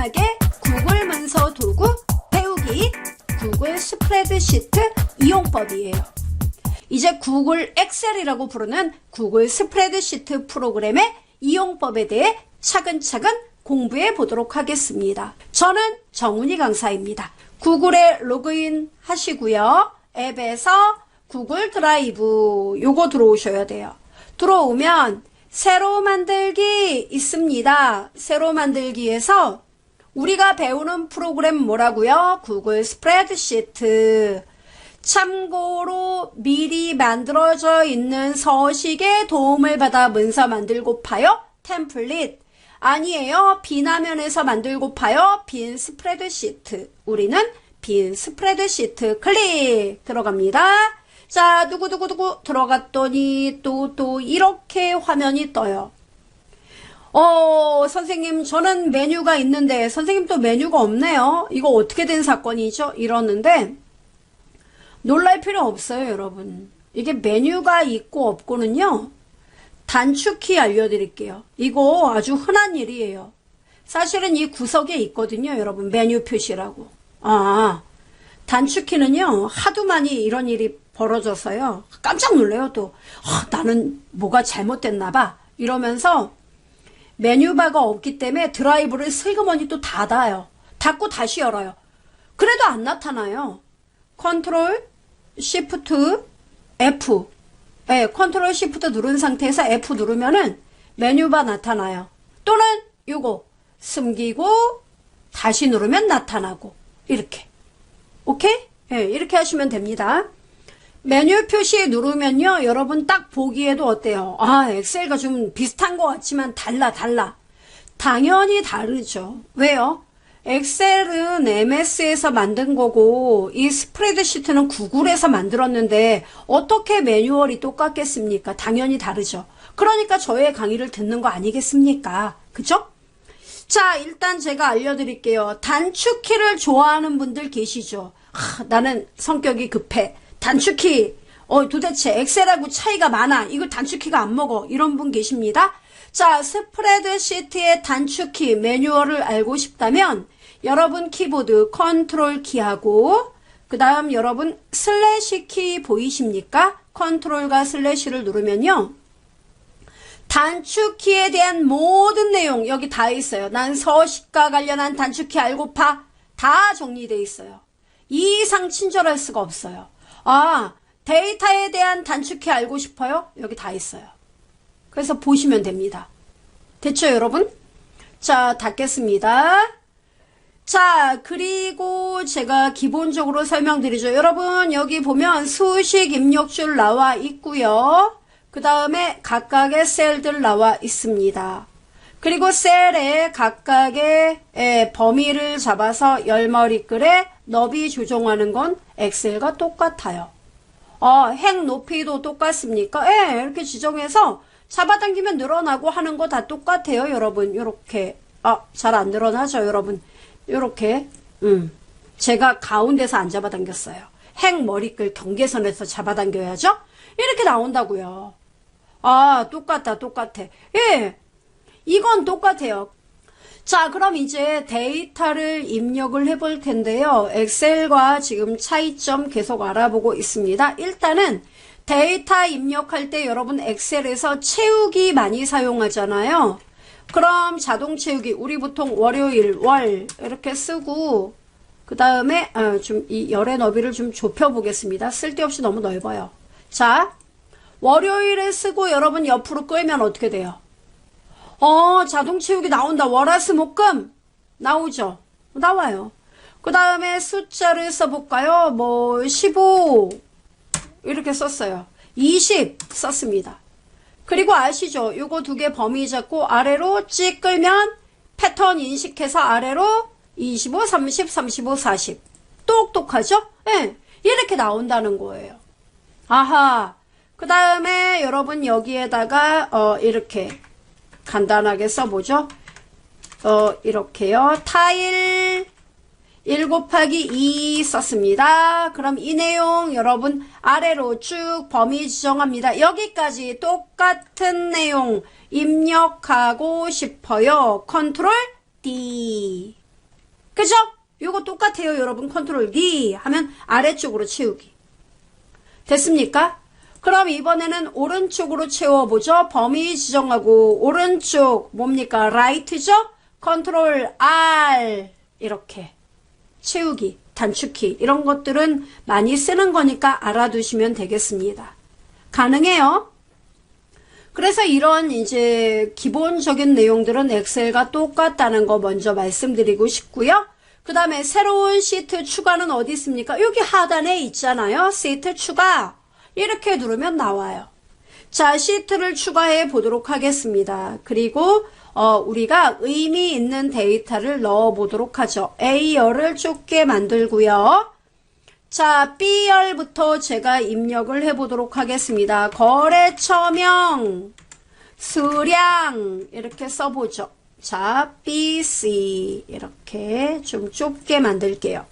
간단하게 구글 문서 도구 배우기 구글 스프레드시트 이용법이에요. 이제 구글 엑셀이라고 부르는 구글 스프레드시트 프로그램의 이용법에 대해 차근차근 공부해 보도록 하겠습니다. 저는 정은희 강사입니다. 구글에 로그인 하시고요. 앱에서 구글 드라이브 요거 들어오셔야 돼요. 들어오면 새로 만들기 있습니다. 새로 만들기에서 우리가 배우는 프로그램 뭐라고요? 구글 스프레드시트. 참고로 미리 만들어져 있는 서식에 도움을 받아 문서 만들고파요. 템플릿. 아니에요. 빈 화면에서 만들고파요. 빈 스프레드시트. 우리는 빈 스프레드시트 클릭 들어갑니다. 자, 누구 들어갔더니 또 이렇게 화면이 떠요. 선생님 저는 메뉴가 있는데 선생님 또 메뉴가 없네요. 이거 어떻게 된 사건이죠? 이러는데 놀랄 필요 없어요, 여러분. 이게 메뉴가 있고 없고는요. 단축키 알려드릴게요. 이거 아주 흔한 일이에요. 사실은 이 구석에 있거든요, 여러분. 메뉴 표시라고. 단축키는요. 하도 많이 이런 일이 벌어져서요. 깜짝 놀래요, 또. 나는 뭐가 잘못됐나 봐. 이러면서 메뉴바가 없기 때문에 드라이브를 슬그머니 또 닫아요. 닫고 다시 열어요. 그래도 안 나타나요. 컨트롤 시프트 F. 네, 컨트롤 시프트 누른 상태에서 F 누르면은 메뉴바 나타나요. 또는 요거 숨기고 다시 누르면 나타나고 이렇게. 오케이? 네, 이렇게 하시면 됩니다. 메뉴 표시 누르면요. 여러분 딱 보기에도 어때요? 엑셀과 좀 비슷한 것 같지만 달라. 당연히 다르죠. 왜요? 엑셀은 MS에서 만든 거고 이 스프레드시트는 구글에서 만들었는데 어떻게 매뉴얼이 똑같겠습니까? 당연히 다르죠. 그러니까 저의 강의를 듣는 거 아니겠습니까? 그죠? 자, 일단 제가 알려드릴게요. 단축키를 좋아하는 분들 계시죠? 나는 성격이 급해. 단축키 도대체 엑셀하고 차이가 많아. 이거 단축키가 안 먹어. 이런 분 계십니다. 자, 스프레드시트의 단축키 매뉴얼을 알고 싶다면 여러분 키보드 컨트롤 키하고 그 다음 여러분 슬래시 키 보이십니까? 컨트롤과 슬래시를 누르면요. 단축키에 대한 모든 내용 여기 다 있어요. 난 서식과 관련한 단축키 알고파 다 정리되어 있어요. 이 이상 친절할 수가 없어요. 데이터에 대한 단축키 알고 싶어요? 여기 다 있어요. 그래서 보시면 됩니다. 됐죠, 여러분? 자, 닫겠습니다. 자, 그리고 제가 기본적으로 설명드리죠. 여러분, 여기 보면 수식 입력줄 나와 있고요. 그 다음에 각각의 셀들 나와 있습니다. 그리고 셀에 각각의 범위를 잡아서 열머리글에 너비 조정하는 건 엑셀과 똑같아요. 행 높이도 똑같습니까? 이렇게 지정해서 잡아당기면 늘어나고 하는 거 다 똑같아요, 여러분. 요렇게. 잘 안 늘어나죠, 여러분. 요렇게. 제가 가운데서 안 잡아당겼어요. 행 머리글 경계선에서 잡아당겨야죠? 이렇게 나온다고요. 똑같아. 예. 이건 똑같아요. 자, 그럼 이제 데이터를 입력을 해볼 텐데요. 엑셀과 지금 차이점 계속 알아보고 있습니다. 일단은 데이터 입력할 때 여러분 엑셀에서 채우기 많이 사용하잖아요. 그럼 자동 채우기 우리 보통 월요일, 월 이렇게 쓰고 그 다음에 좀 이 열의 너비를 좀 좁혀 보겠습니다. 쓸데없이 너무 넓어요. 자, 월요일에 쓰고 여러분 옆으로 끌면 어떻게 돼요? 자동 채우기 나온다. 월화수목금 나오죠? 나와요. 그 다음에 숫자를 써볼까요? 15 이렇게 썼어요. 20 썼습니다. 그리고 아시죠? 요거 두 개 범위 잡고 아래로 찍 끌면 패턴 인식해서 아래로 25, 30, 35, 40 똑똑하죠? 네, 이렇게 나온다는 거예요. 그 다음에 여러분 여기에다가 이렇게 간단하게 써보죠. 이렇게요. 타일 1 곱하기 2 썼습니다. 그럼 이 내용 여러분 아래로 쭉 범위 지정합니다. 여기까지 똑같은 내용 입력하고 싶어요. 컨트롤 D. 그죠? 요거 똑같아요, 여러분. 컨트롤 D 하면 아래쪽으로 채우기. 됐습니까? 그럼 이번에는 오른쪽으로 채워보죠. 범위 지정하고 오른쪽 뭡니까? 라이트죠? 컨트롤 R 이렇게 채우기, 단축키 이런 것들은 많이 쓰는 거니까 알아두시면 되겠습니다. 가능해요? 그래서 이런 이제 기본적인 내용들은 엑셀과 똑같다는 거 먼저 말씀드리고 싶고요. 그 다음에 새로운 시트 추가는 어디 있습니까? 여기 하단에 있잖아요. 시트 추가. 이렇게 누르면 나와요. 자, 시트를 추가해 보도록 하겠습니다. 그리고 우리가 의미 있는 데이터를 넣어 보도록 하죠. A열을 좁게 만들고요. 자, B열부터 제가 입력을 해 보도록 하겠습니다. 거래처명, 수량 이렇게 써보죠. 자, BC 이렇게 좀 좁게 만들게요.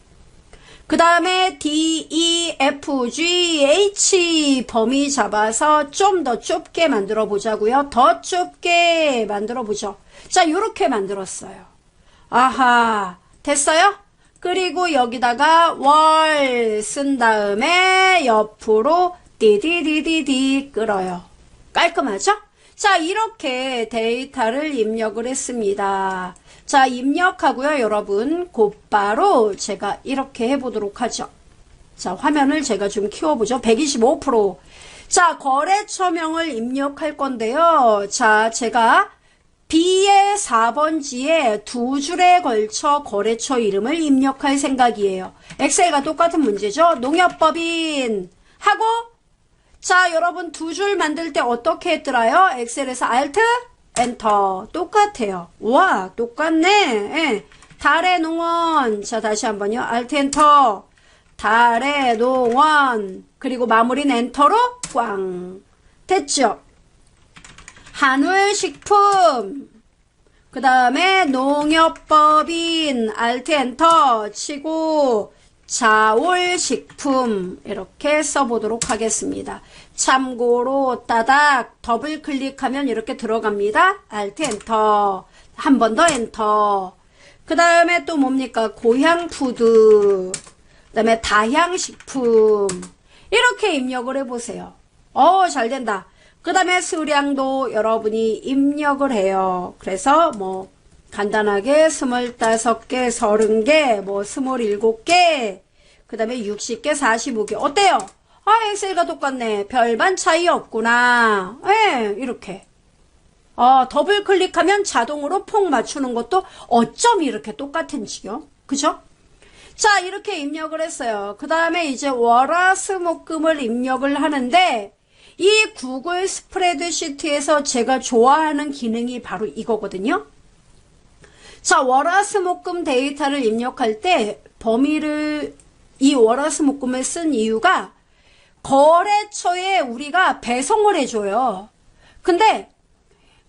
그 다음에 D, E, F, G, H 범위 잡아서 좀 더 좁게 만들어 보자고요. 더 좁게 만들어 보죠. 자, 요렇게 만들었어요. 아하, 됐어요? 그리고 여기다가 월 쓴 다음에 옆으로 디디디디디 끌어요. 깔끔하죠? 자, 이렇게 데이터를 입력을 했습니다. 자, 입력하고요, 여러분. 곧바로 제가 이렇게 해보도록 하죠. 자, 화면을 제가 좀 키워보죠. 125%. 자, 거래처명을 입력할 건데요. 자, 제가 B의 4번지에 두 줄에 걸쳐 거래처 이름을 입력할 생각이에요. 엑셀과 똑같은 문제죠. 농협법인 하고 자, 여러분 두 줄 만들 때 어떻게 했더라요? 엑셀에서 Alt, 엔터. 똑같아요. 와, 똑같네. 예. 달의 농원. 자, 다시 한번요. Alt, 엔터. 달의 농원. 그리고 마무리는 엔터로 꽝. 됐죠? 한울식품. 그 다음에 농협법인. Alt, 엔터 치고 자올식품 이렇게 써보도록 하겠습니다. 참고로 따닥 더블 클릭하면 이렇게 들어갑니다. Alt 엔터 한 번 더 엔터. 그 다음에 또 뭡니까? 고향푸드, 그 다음에 다향식품 이렇게 입력을 해보세요. 잘 된다. 그 다음에 수량도 여러분이 입력을 해요. 그래서 뭐 간단하게 25개, 30개, 뭐 27개, 그 다음에 60개, 45개. 어때요? 아, 엑셀과 똑같네. 별반 차이 없구나. 예, 이렇게. 더블 클릭하면 자동으로 폭 맞추는 것도 어쩜 이렇게 똑같은지요? 그죠? 자, 이렇게 입력을 했어요. 그 다음에 이제 월화수목금을 입력을 하는데, 이 구글 스프레드시트에서 제가 좋아하는 기능이 바로 이거거든요. 자, 월화수목금 데이터를 입력할 때 범위를 이 월화수목금을 쓴 이유가 거래처에 우리가 배송을 해줘요. 근데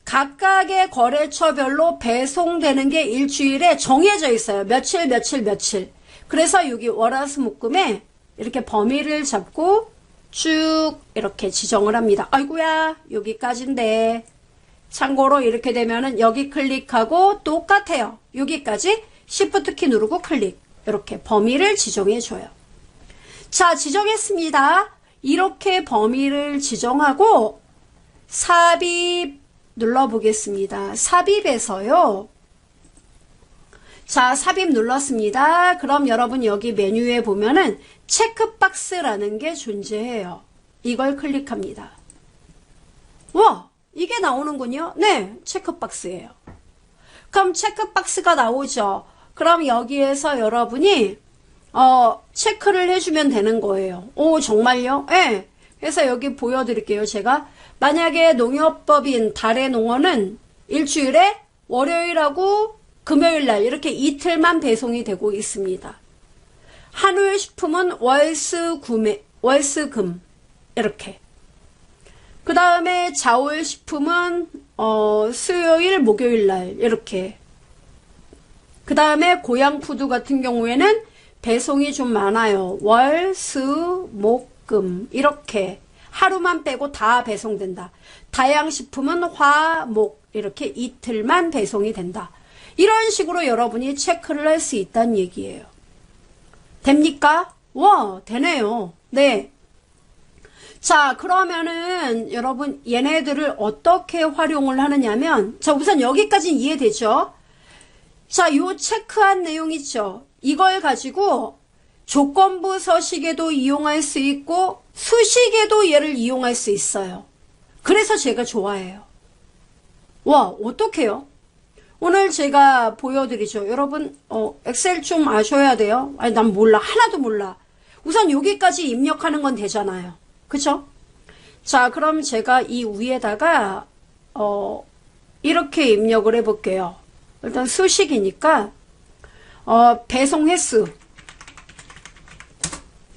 각각의 거래처별로 배송되는 게 일주일에 정해져 있어요. 며칠. 그래서 여기 월화수목금에 이렇게 범위를 잡고 쭉 이렇게 지정을 합니다. 아이고야, 여기까지인데. 참고로 이렇게 되면은 여기 클릭하고 똑같아요. 여기까지 Shift 키 누르고 클릭. 이렇게 범위를 지정해 줘요. 자, 지정했습니다. 이렇게 범위를 지정하고 삽입 눌러 보겠습니다. 삽입에서요. 자, 삽입 눌렀습니다. 그럼 여러분 여기 메뉴에 보면은 체크박스라는 게 존재해요. 이걸 클릭합니다. 와! 이게 나오는군요. 네, 체크박스예요. 그럼 체크박스가 나오죠. 그럼 여기에서 여러분이 체크를 해주면 되는 거예요. 오, 정말요? 네. 그래서 여기 보여드릴게요. 제가 만약에 농협법인 달의 농원은 일주일에 월요일하고 금요일날 이렇게 이틀만 배송이 되고 있습니다. 한울식품은 월수금 이렇게. 그 다음에 자올식품은 수요일, 목요일날 이렇게. 그 다음에 고향푸드 같은 경우에는 배송이 좀 많아요. 월, 수, 목, 금 이렇게 하루만 빼고 다 배송된다. 다양식품은 화, 목 이렇게 이틀만 배송이 된다. 이런 식으로 여러분이 체크를 할 수 있다는 얘기예요. 됩니까? 와, 되네요. 네. 자, 그러면은 여러분 얘네들을 어떻게 활용을 하느냐면, 자, 우선 여기까지는 이해되죠? 자, 요 체크한 내용 있죠? 이걸 가지고 조건부 서식에도 이용할 수 있고 수식에도 얘를 이용할 수 있어요. 그래서 제가 좋아해요. 와, 어떡해요? 오늘 제가 보여드리죠. 여러분 엑셀 좀 아셔야 돼요. 아니, 난 몰라. 하나도 몰라. 우선 여기까지 입력하는 건 되잖아요. 그쵸? 자, 그럼 제가 이 위에다가 이렇게 입력을 해볼게요. 일단 수식이니까 배송 횟수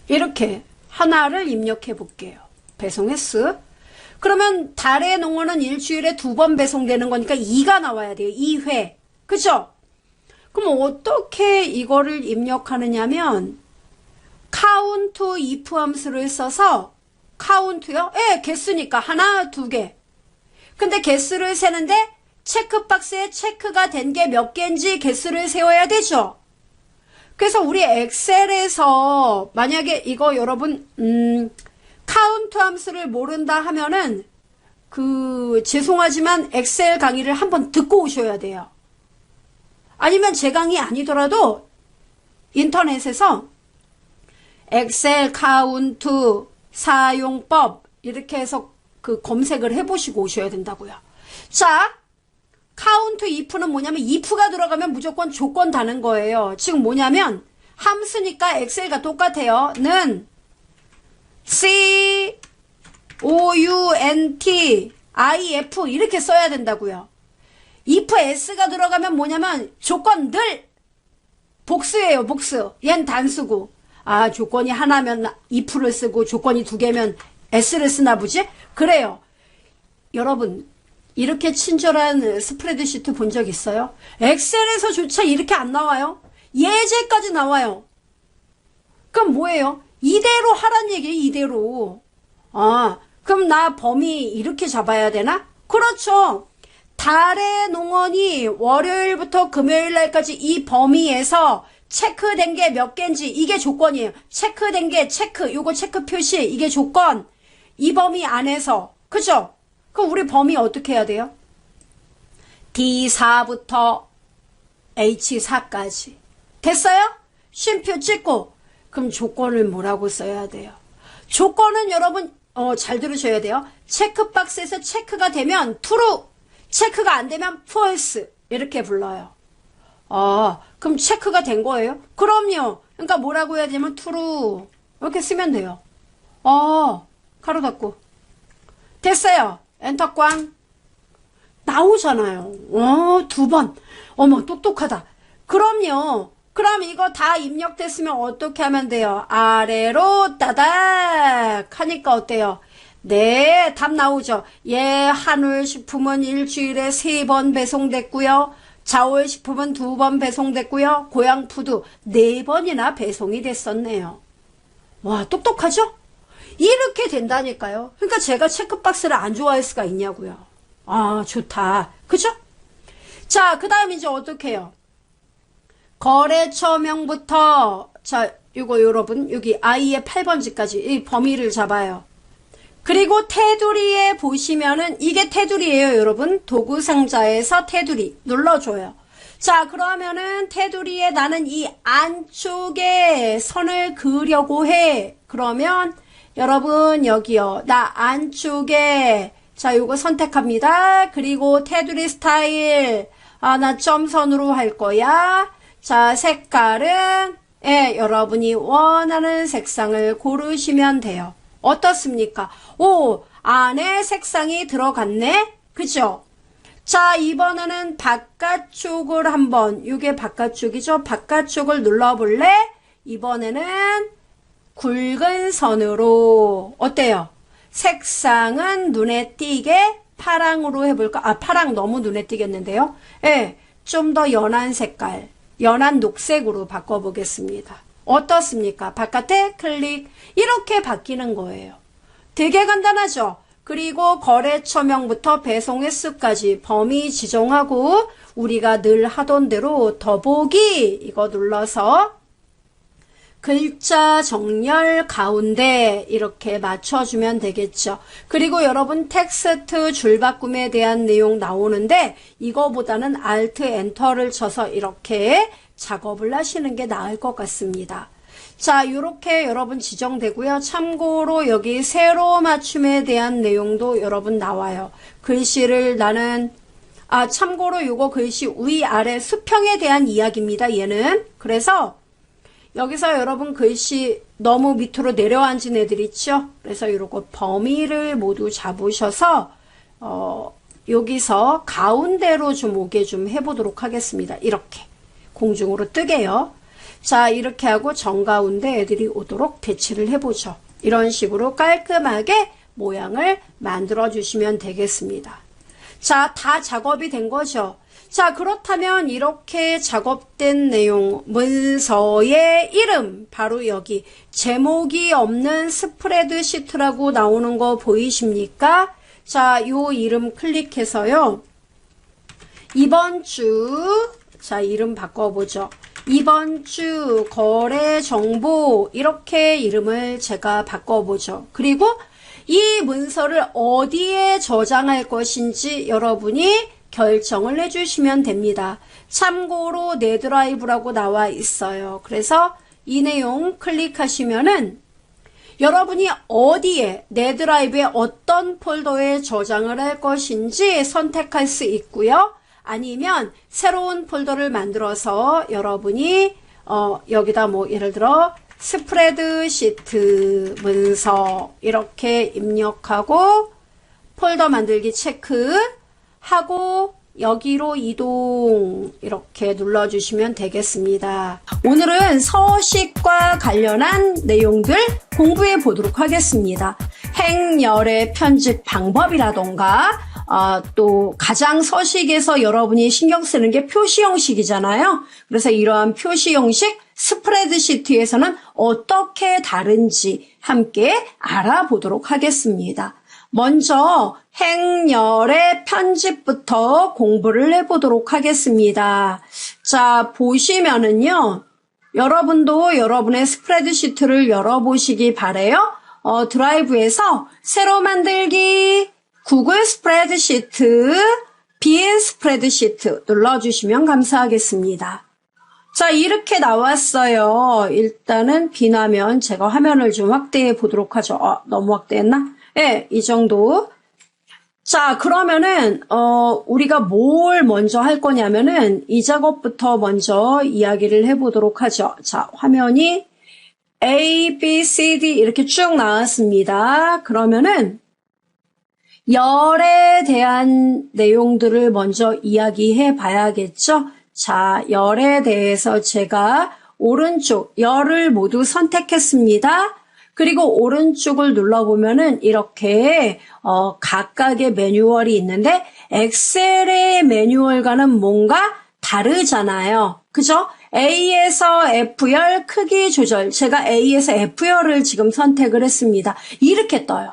이렇게 하나를 입력해 볼게요. 배송 횟수. 그러면 달의 농어는 일주일에 2번 배송되는 거니까 2가 나와야 돼요. 2회. 그죠? 그럼 어떻게 이거를 입력하느냐면 count if 함수를 써서 count요? 예, 개수니까 하나, 2개. 근데 개수를 세는데 체크박스에 체크가 된 게 몇 개인지 개수를 세워야 되죠. 그래서 우리 엑셀에서 만약에 이거 여러분 카운트 함수를 모른다 하면은 죄송하지만 엑셀 강의를 한번 듣고 오셔야 돼요. 아니면 제 강의 아니더라도 인터넷에서 엑셀 카운트 사용법 이렇게 해서 검색을 해보시고 오셔야 된다고요. 자, 카운트 if는 뭐냐면 if가 들어가면 무조건 조건 다는 거예요. 지금 뭐냐면 함수니까 엑셀과 똑같아요. 는 count if 이렇게 써야 된다고요. if s가 들어가면 뭐냐면 조건들 복수예요. 복수. 얜 단수고. 아, 조건이 하나면 if를 쓰고 조건이 2개면 s를 쓰나 보지? 그래요. 여러분 이렇게 친절한 스프레드시트 본 적 있어요? 엑셀에서조차 이렇게 안 나와요. 예제까지 나와요. 그럼 뭐예요? 이대로 하란 얘기예요. 이대로. 아, 그럼 나 범위 이렇게 잡아야 되나? 그렇죠. 달의 농원이 월요일부터 금요일 날까지 이 범위에서 체크된 게 몇 개인지 이게 조건이에요. 체크된 게 체크, 요거 체크 표시 이게 조건. 이 범위 안에서. 그죠? 그럼 우리 범위 어떻게 해야 돼요? D4부터 H4까지. 됐어요? 쉼표 찍고. 그럼 조건을 뭐라고 써야 돼요? 조건은 여러분 잘 들으셔야 돼요. 체크박스에서 체크가 되면 true, 체크가 안 되면 false 이렇게 불러요. 그럼 체크가 된 거예요? 그럼요. 그러니까 뭐라고 해야 되면 true 이렇게 쓰면 돼요. 가로 닫고. 됐어요. 엔터 꽝. 나오잖아요. 2번. 어머, 똑똑하다. 그럼요. 그럼 이거 다 입력됐으면 어떻게 하면 돼요? 아래로 따닥 하니까 어때요? 네, 답 나오죠. 예, 한울식품은 일주일에 3번 배송됐고요. 자월식품은 2번 배송됐고요. 고양푸드 4번이나 배송이 됐었네요. 와, 똑똑하죠? 이렇게 된다니까요. 그러니까 제가 체크박스를 안 좋아할 수가 있냐고요. 아, 좋다. 그죠? 자, 그 다음 이제 어떻게 해요? 거래처명부터, 자, 요거 여러분, 여기 I의 8번지까지 이 범위를 잡아요. 그리고 테두리에 보시면은, 이게 테두리예요, 여러분. 도구상자에서 테두리 눌러줘요. 자, 그러면은 테두리에 나는 이 안쪽에 선을 그으려고 해. 그러면, 여러분, 여기요. 나 안쪽에, 자, 요거 선택합니다. 그리고 테두리 스타일, 나 점선으로 할 거야. 자, 색깔은, 여러분이 원하는 색상을 고르시면 돼요. 어떻습니까? 오, 안에 색상이 들어갔네? 그죠? 자, 이번에는 바깥쪽을 한번, 요게 바깥쪽이죠? 바깥쪽을 눌러볼래? 이번에는 굵은 선으로 어때요? 색상은 눈에 띄게 파랑으로 해볼까? 파랑 너무 눈에 띄겠는데요? 좀 더 연한 색깔, 연한 녹색으로 바꿔보겠습니다. 어떻습니까? 바깥에 클릭, 이렇게 바뀌는 거예요. 되게 간단하죠? 그리고 거래처명부터 배송 횟수까지 범위 지정하고 우리가 늘 하던 대로 더보기 이거 눌러서 글자 정렬 가운데 이렇게 맞춰주면 되겠죠. 그리고 여러분 텍스트 줄바꿈에 대한 내용 나오는데 이거보다는 Alt 엔터를 쳐서 이렇게 작업을 하시는 게 나을 것 같습니다. 자, 이렇게 여러분 지정되고요. 참고로 여기 세로 맞춤에 대한 내용도 여러분 나와요. 글씨를 나는 참고로 요거 글씨 위아래 수평에 대한 이야기입니다. 얘는. 그래서 여기서 여러분 글씨 너무 밑으로 내려앉은 애들 있죠? 그래서 요거 범위를 모두 잡으셔서 여기서 가운데로 좀 오게 좀 해보도록 하겠습니다. 이렇게 공중으로 뜨게요. 자, 이렇게 하고 정가운데 애들이 오도록 배치를 해보죠. 이런 식으로 깔끔하게 모양을 만들어 주시면 되겠습니다. 자, 다 작업이 된 거죠. 자, 그렇다면 이렇게 작업된 내용, 문서의 이름, 바로 여기 제목이 없는 스프레드시트라고 나오는 거 보이십니까? 자, 요 이름 클릭해서요. 이번 주, 자, 이름 바꿔보죠. 이번 주 거래 정보, 이렇게 이름을 제가 바꿔보죠. 그리고 이 문서를 어디에 저장할 것인지 여러분이 결정을 해주시면 됩니다. 참고로 내 드라이브라고 나와 있어요. 그래서 이 내용 클릭하시면은 여러분이 어디에 내 드라이브에 어떤 폴더에 저장을 할 것인지 선택할 수 있고요. 아니면 새로운 폴더를 만들어서 여러분이 여기다 뭐 예를 들어 스프레드시트 문서 이렇게 입력하고 폴더 만들기 체크하고 여기로 이동 이렇게 눌러주시면 되겠습니다. 오늘은 서식과 관련한 내용들 공부해 보도록 하겠습니다. 행렬의 편집 방법이라던가 또 가장 서식에서 여러분이 신경 쓰는 게 표시 형식이잖아요. 그래서 이러한 표시 형식 스프레드시트에서는 어떻게 다른지 함께 알아보도록 하겠습니다. 먼저 행렬의 편집부터 공부를 해보도록 하겠습니다. 자, 보시면은요. 여러분도 여러분의 스프레드시트를 열어보시기 바래요. 드라이브에서 새로 만들기, 구글 스프레드시트, 빈 스프레드시트 눌러주시면 감사하겠습니다. 자, 이렇게 나왔어요. 일단은 빈화면 제가 화면을 좀 확대해 보도록 하죠. 너무 확대했나? 네, 이 정도. 자, 그러면은 우리가 뭘 먼저 할 거냐면은 이 작업부터 먼저 이야기를 해보도록 하죠. 자, 화면이 A, B, C, D 이렇게 쭉 나왔습니다. 그러면은 열에 대한 내용들을 먼저 이야기해 봐야겠죠. 자, 열에 대해서 제가 오른쪽 열을 모두 선택했습니다. 그리고 오른쪽을 눌러보면은 이렇게 각각의 매뉴얼이 있는데 엑셀의 매뉴얼과는 뭔가 다르잖아요. 그죠? A에서 F열 크기 조절. 제가 A에서 F열을 지금 선택을 했습니다. 이렇게 떠요.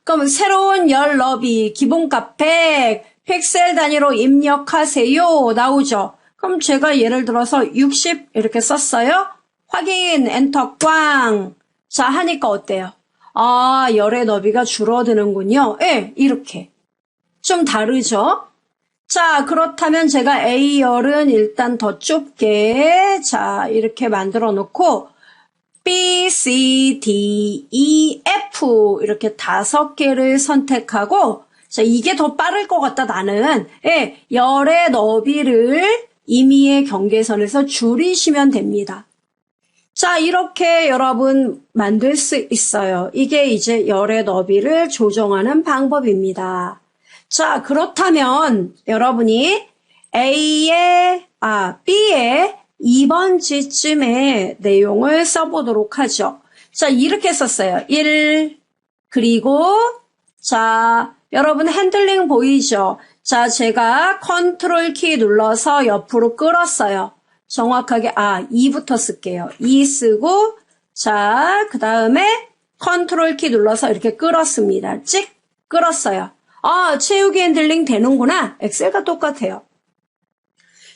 그럼 새로운 열 너비 기본값 100 픽셀 단위로 입력하세요. 나오죠? 그럼 제가 예를 들어서 60 이렇게 썼어요. 확인, 엔터, 꽝. 자, 하니까 어때요? 열의 너비가 줄어드는군요. 예, 이렇게. 좀 다르죠? 자, 그렇다면 제가 A열은 일단 더 좁게, 자, 이렇게 만들어 놓고, B, C, D, E, F, 이렇게 5개를 선택하고, 자, 이게 더 빠를 것 같다, 나는. 예, 열의 너비를 임의의 경계선에서 줄이시면 됩니다. 자, 이렇게 여러분 만들 수 있어요. 이게 이제 열의 너비를 조정하는 방법입니다. 자, 그렇다면 여러분이 B의 2번지쯤에 내용을 써보도록 하죠. 자, 이렇게 썼어요. 1, 그리고 자, 여러분 핸들링 보이죠? 자, 제가 컨트롤 키 눌러서 옆으로 끌었어요. 정확하게 2부터 쓸게요. 2 쓰고 자, 그 다음에 컨트롤 키 눌러서 이렇게 끌었습니다. 찍 끌었어요. 아, 채우기 핸들링 되는구나. 엑셀과 똑같아요.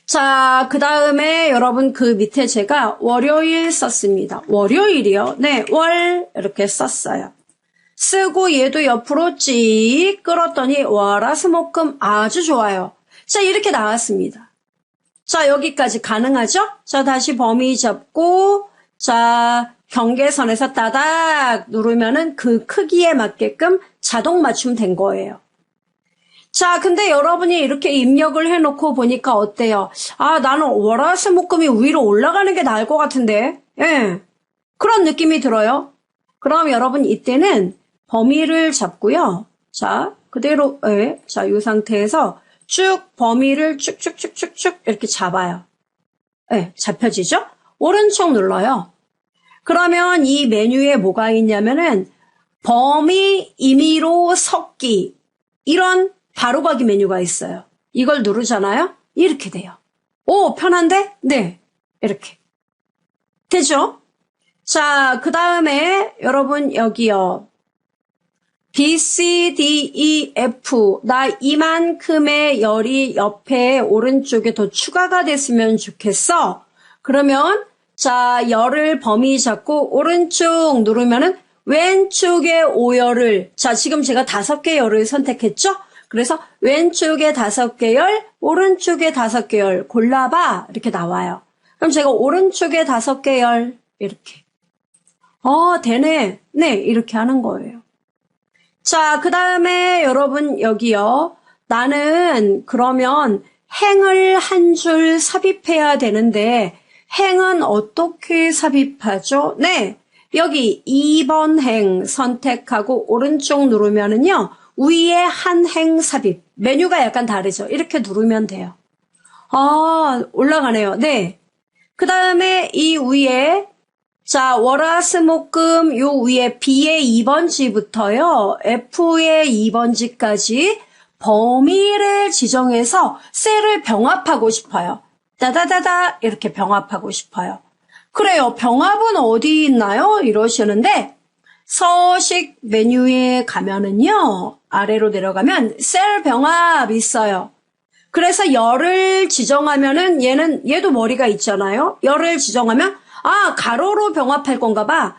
자, 그 다음에 여러분 그 밑에 제가 월요일 썼습니다. 월요일이요? 네, 월 이렇게 썼어요. 쓰고 얘도 옆으로 찍 끌었더니 월화수목금 아주 좋아요. 자, 이렇게 나왔습니다. 자, 여기까지 가능하죠? 자, 다시 범위 잡고 자, 경계선에서 따닥 누르면은 그 크기에 맞게끔 자동 맞춤 된 거예요. 자, 근데 여러분이 이렇게 입력을 해놓고 보니까 어때요? 아, 나는 월화수목금이 위로 올라가는 게 나을 것 같은데. 예. 그런 느낌이 들어요. 그럼 여러분 이때는 범위를 잡고요. 자, 그대로, 예. 자, 이 상태에서 쭉 범위를 쭉쭉쭉쭉쭉 이렇게 잡아요. 예, 잡혀지죠? 오른쪽 눌러요. 그러면 이 메뉴에 뭐가 있냐면은 범위 임의로 섞기 이런 바로가기 메뉴가 있어요. 이걸 누르잖아요. 이렇게 돼요. 오, 편한데? 네, 이렇게 되죠? 자, 그 다음에 여러분 여기요. B, C, D, E, F 나 이만큼의 열이 옆에 오른쪽에 더 추가가 됐으면 좋겠어. 그러면 자, 열을 범위 잡고 오른쪽 누르면은 왼쪽에 5열을 자, 지금 제가 5개 열을 선택했죠? 그래서 왼쪽에 5개 열, 오른쪽에 5개 열 골라봐 이렇게 나와요. 그럼 제가 오른쪽에 5개 열 이렇게 되네. 네, 이렇게 하는 거예요. 자, 그 다음에 여러분 여기요. 나는 그러면 행을 한 줄 삽입해야 되는데 행은 어떻게 삽입하죠? 네, 여기 2번 행 선택하고 오른쪽 누르면은요. 위에 한 행 삽입. 메뉴가 약간 다르죠? 이렇게 누르면 돼요. 아, 올라가네요. 네. 그 다음에 이 위에 자, 월화수목금 요 위에 B의 2번지부터요. F의 2번지까지 범위를 지정해서 셀을 병합하고 싶어요. 따다다다 이렇게 병합하고 싶어요. 그래요. 병합은 어디 있나요? 이러시는데 서식 메뉴에 가면은요. 아래로 내려가면 셀 병합 있어요. 그래서 열을 지정하면은 얘도 머리가 있잖아요. 열을 지정하면 아, 가로로 병합할 건가 봐.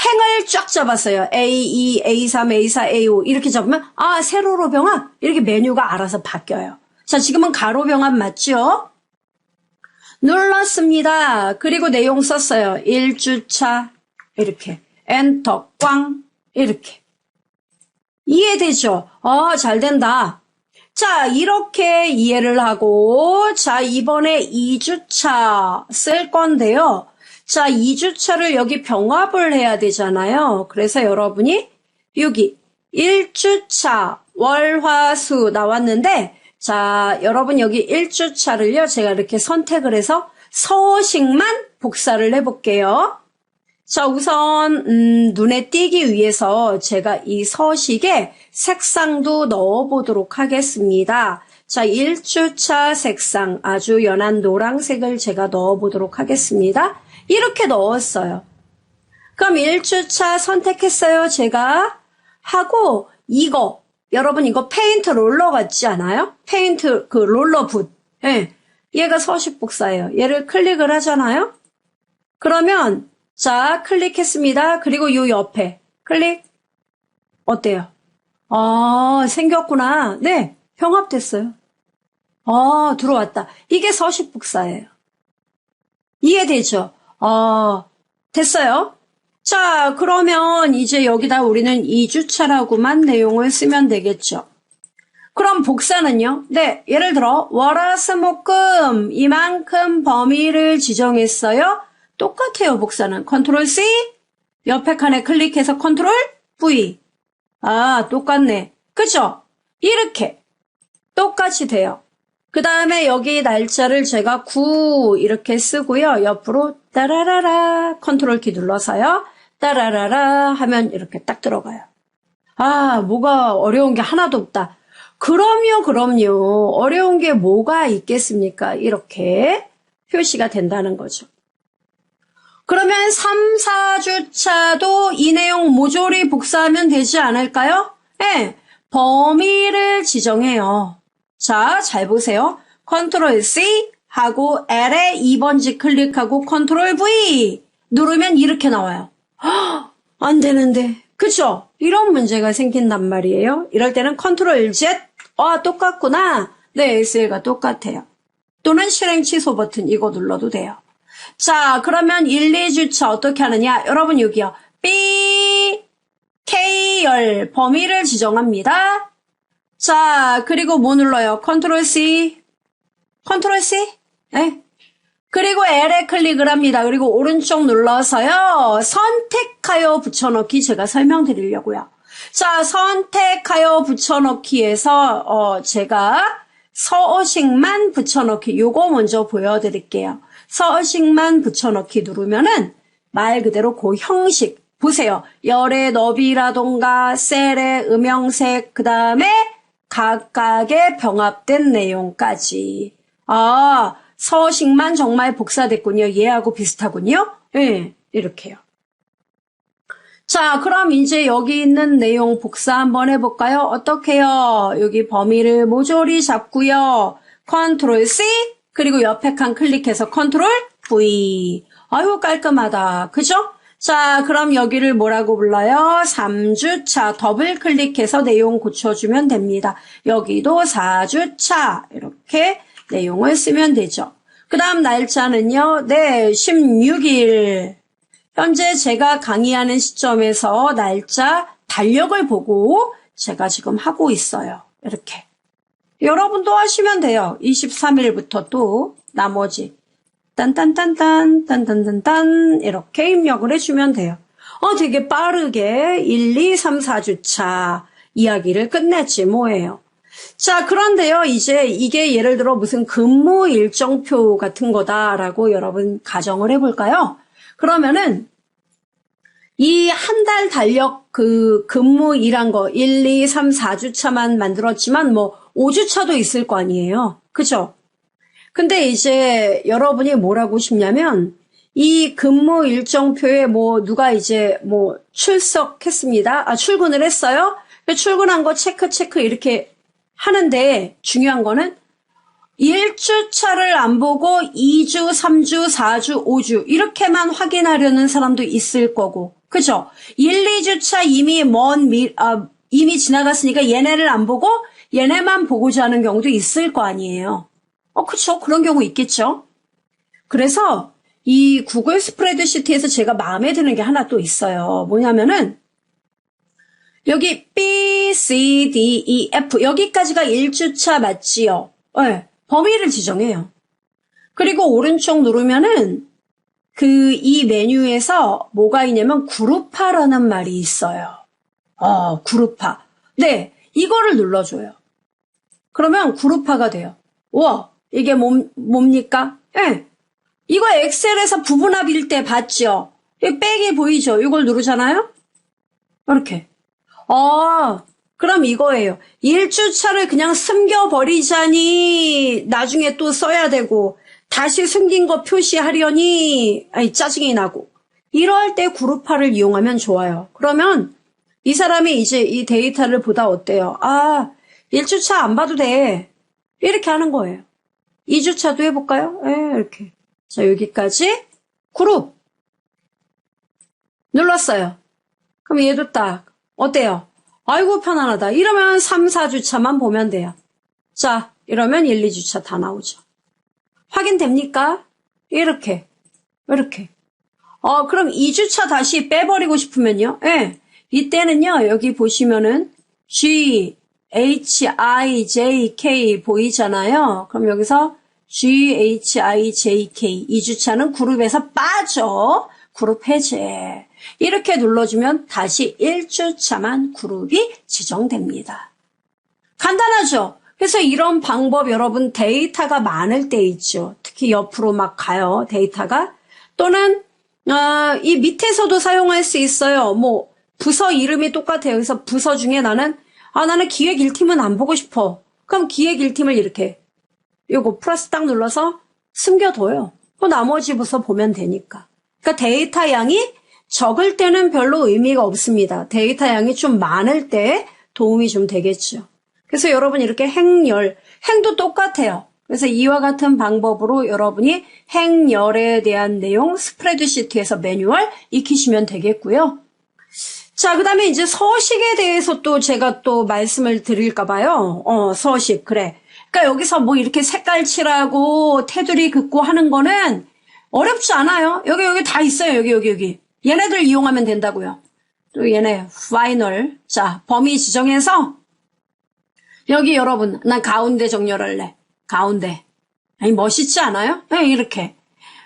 행을 쫙 잡았어요. A2, A3, A4, A5 이렇게 잡으면 아, 세로로 병합 이렇게 메뉴가 알아서 바뀌어요. 자, 지금은 가로 병합 맞죠? 눌렀습니다. 그리고 내용 썼어요. 1주차 이렇게 엔터 꽝 이렇게 이해되죠? 잘 된다. 자, 이렇게 이해를 하고 자, 이번에 2주차 쓸 건데요. 자, 2주차를 여기 병합을 해야 되잖아요. 그래서 여러분이 여기 1주차 월화수 나왔는데 자, 여러분 여기 1주차를요. 제가 이렇게 선택을 해서 서식만 복사를 해볼게요. 자, 우선 눈에 띄기 위해서 제가 이 서식에 색상도 넣어보도록 하겠습니다. 자, 1주차 색상 아주 연한 노란색을 제가 넣어보도록 하겠습니다. 이렇게 넣었어요. 그럼 1주차 선택했어요. 제가 하고 이거 여러분 이거 페인트 롤러 같지 않아요? 페인트 그 롤러 붓. 예. 얘가 서식 복사예요. 얘를 클릭을 하잖아요. 그러면 자, 클릭했습니다. 그리고 요 옆에 클릭. 어때요? 생겼구나. 네, 병합됐어요. 들어왔다. 이게 서식 복사예요. 이해되죠? 됐어요. 자, 그러면 이제 여기다 우리는 2주차라고만 내용을 쓰면 되겠죠. 그럼 복사는요? 네, 예를 들어 월화수목금 이만큼 범위를 지정했어요. 똑같아요, 복사는. 컨트롤 C, 옆에 칸에 클릭해서 컨트롤 V. 똑같네. 그죠? 이렇게 똑같이 돼요. 그 다음에 여기 날짜를 제가 9 이렇게 쓰고요. 옆으로 따라라라 컨트롤 키 눌러서요. 따라라라 하면 이렇게 딱 들어가요. 뭐가 어려운 게 하나도 없다. 그럼요. 어려운 게 뭐가 있겠습니까? 이렇게 표시가 된다는 거죠. 그러면 3, 4주차도 이 내용 모조리 복사하면 되지 않을까요? 네, 범위를 지정해요. 자, 잘 보세요. 컨트롤 C 하고 L에 2번지 클릭하고 컨트롤 V 누르면 이렇게 나와요. 헉, 안 되는데. 그쵸? 이런 문제가 생긴단 말이에요. 이럴 때는 컨트롤 Z, 똑같구나. 네, SL과 똑같아요. 또는 실행 취소 버튼 이거 눌러도 돼요. 자, 그러면 1, 2주차 어떻게 하느냐? 여러분 여기요. B, K열 범위를 지정합니다. 자, 그리고 뭐 눌러요? 컨트롤 C. 컨트롤 C? 네. 그리고 L에 클릭을 합니다. 그리고 오른쪽 눌러서요. 선택하여 붙여넣기 제가 설명드리려고요. 자, 선택하여 붙여넣기에서 제가 서식만 붙여넣기 요거 먼저 보여드릴게요. 서식만 붙여넣기 누르면은 말 그대로 그 형식 보세요. 열의 너비라던가 셀의 음영색 그 다음에 각각의 병합된 내용까지. 아, 서식만 정말 복사됐군요. 얘하고 비슷하군요. 네, 이렇게요. 자, 그럼 이제 여기 있는 내용 복사 한번 해볼까요? 어떻게요? 여기 범위를 모조리 잡고요. 컨트롤 C 그리고 옆에 칸 클릭해서 컨트롤 V. 아유 깔끔하다. 그죠? 자, 그럼 여기를 뭐라고 불러요? 3주차 더블 클릭해서 내용 고쳐주면 됩니다. 여기도 4주차 이렇게 내용을 쓰면 되죠. 그 다음 날짜는요. 네, 16일. 현재 제가 강의하는 시점에서 날짜 달력을 보고 제가 지금 하고 있어요. 이렇게. 여러분도 하시면 돼요. 23일부터 또 나머지 딴딴딴딴 딴딴딴딴 이렇게 입력을 해주면 돼요. 되게 빠르게 1, 2, 3, 4주차 이야기를 끝냈지 뭐예요. 자, 그런데요, 이제 이게 예를 들어 무슨 근무 일정표 같은 거다라고 여러분 가정을 해볼까요? 그러면은 이 한 달 달력 그 근무 일한 거 1, 2, 3, 4주차만 만들었지만 뭐 5주차도 있을 거 아니에요. 그죠? 근데 이제 여러분이 뭘 하고 싶냐면 이 근무 일정표에 뭐 누가 이제 뭐 출석했습니다. 출근을 했어요. 출근한 거 체크 이렇게 하는데 중요한 거는 1주차를 안 보고 2주, 3주, 4주, 5주 이렇게만 확인하려는 사람도 있을 거고. 그죠? 1, 2주차 이미 지나갔으니까 얘네를 안 보고 얘네만 보고자 하는 경우도 있을 거 아니에요. 그쵸? 그런 경우 있겠죠? 그래서 이 구글 스프레드시트에서 제가 마음에 드는 게 하나 또 있어요. 뭐냐면은 여기 B, C, D, E, F 여기까지가 1주차 맞지요? 네, 범위를 지정해요. 그리고 오른쪽 누르면은 이 메뉴에서 뭐가 있냐면 그룹화라는 말이 있어요. 그룹화. 네, 이거를 눌러줘요. 그러면 그룹화가 돼요. 우와, 이게 뭡니까? 네, 이거 엑셀에서 부분합일 때 봤죠? 이 백이 보이죠? 이걸 누르잖아요? 이렇게. 그럼 이거예요. 1주차를 그냥 숨겨버리자니 나중에 또 써야 되고 다시 숨긴 거 표시하려니 짜증이 나고 이럴 때 그룹화를 이용하면 좋아요. 그러면 이 사람이 이제 이 데이터를 보다 어때요? 1주차 안 봐도 돼. 이렇게 하는 거예요. 2주차도 해볼까요? 이렇게. 자, 여기까지 그룹 눌렀어요. 그럼 얘도 딱 어때요? 아이고 편안하다. 이러면 3, 4주차만 보면 돼요. 자, 이러면 1, 2주차 다 나오죠. 확인됩니까? 이렇게. 그럼 2주차 다시 빼버리고 싶으면요. 예. 이때는요. 여기 보시면은 G, H, I, J, K 보이잖아요. 그럼 여기서 G, H, I, J, K 2주차는 그룹에서 빠져. 그룹 해제. 이렇게 눌러주면 다시 1주차만 그룹이 지정됩니다. 간단하죠? 그래서 이런 방법 여러분 데이터가 많을 때 있죠. 특히 옆으로 막 가요. 데이터가. 또는 이 밑에서도 사용할 수 있어요. 뭐 부서 이름이 똑같아요. 그래서 부서 중에 나는 기획 1팀은 안 보고 싶어. 그럼 기획 1팀을 이렇게 요거 플러스 딱 눌러서 숨겨둬요. 나머지 부서 보면 되니까. 그러니까 데이터 양이 적을 때는 별로 의미가 없습니다. 데이터 양이 좀 많을 때 도움이 좀 되겠죠. 그래서 여러분 이렇게 행도 똑같아요. 그래서 이와 같은 방법으로 여러분이 행렬에 대한 내용 스프레드시트에서 매뉴얼 익히시면 되겠고요. 자, 그 다음에 이제 서식에 대해서 또 제가 또 말씀을 드릴까 봐요. 서식, 그래. 그러니까 여기서 뭐 이렇게 색깔 칠하고 테두리 긋고 하는 거는 어렵지 않아요. 여기 다 있어요. 여기. 얘네들 이용하면 된다고요. 또 얘네 파이널. 자, 범위 지정해서 여기 여러분 난 가운데 정렬할래. 가운데. 아니 멋있지 않아요? 네, 이렇게.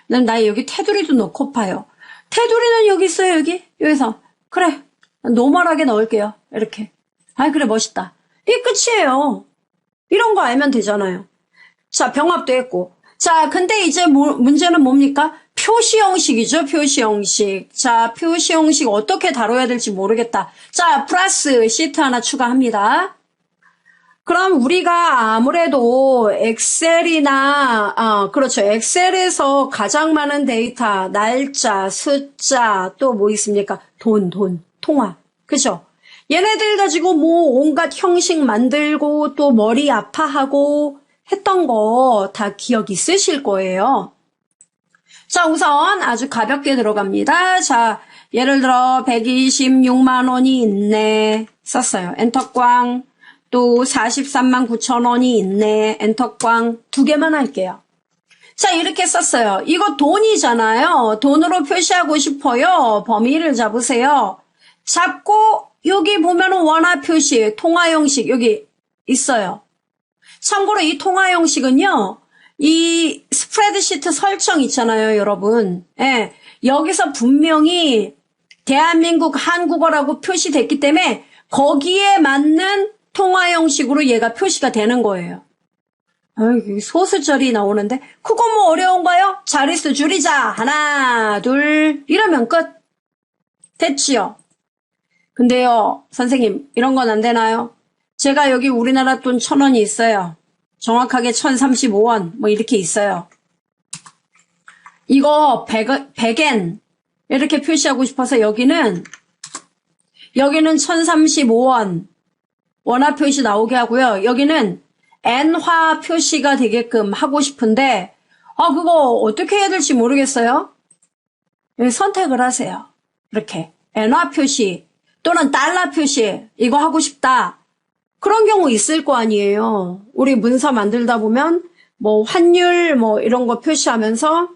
나 여기 테두리도 넣고 파요. 테두리는 여기 있어요. 여기서. 그래. 노멀하게 넣을게요. 이렇게. 아이 그래 멋있다. 이게 끝이에요. 이런 거 알면 되잖아요. 자, 병합도 했고. 자, 근데 이제 문제는 뭡니까? 표시 형식이죠, 표시 형식. 자, 표시 형식 어떻게 다뤄야 될지 모르겠다. 자, 플러스 시트 하나 추가합니다. 그럼 우리가 아무래도 엑셀이나, 그렇죠. 엑셀에서 가장 많은 데이터, 날짜, 숫자, 또 뭐 있습니까? 돈, 통화. 그죠? 얘네들 가지고 뭐 온갖 형식 만들고 또 머리 아파하고 했던 거 다 기억 있으실 거예요. 자, 우선 아주 가볍게 들어갑니다. 자, 예를 들어 126만 원이 있네. 썼어요. 엔터꽝. 또 43만 9천 원이 있네. 엔터꽝. 2개만 할게요. 자, 이렇게 썼어요. 이거 돈이잖아요. 돈으로 표시하고 싶어요. 범위를 잡으세요. 잡고 여기 보면은 원화 표시, 통화 형식 여기 있어요. 참고로 이 통화 형식은요. 이 스프레드시트 설정 있잖아요, 여러분. 예. 여기서 분명히 대한민국 한국어라고 표시됐기 때문에 거기에 맞는 통화 형식으로 얘가 표시가 되는 거예요. 소수절이 나오는데 그거 뭐 어려운가요? 자릿수 줄이자. 하나, 둘 이러면 끝. 됐지요? 근데요, 선생님 이런 건 안 되나요? 제가 여기 우리나라 돈 1,000원이 있어요. 정확하게 1,035원 뭐 이렇게 있어요. 이거 100엔 이렇게 표시하고 싶어서 여기는 1,035원 원화 표시 나오게 하고요. 여기는 엔화 표시가 되게끔 하고 싶은데 그거 어떻게 해야 될지 모르겠어요. 여기 선택을 하세요. 이렇게 엔화 표시 또는 달러 표시 이거 하고 싶다. 그런 경우 있을 거 아니에요. 우리 문서 만들다 보면 뭐 환율 뭐 이런 거 표시하면서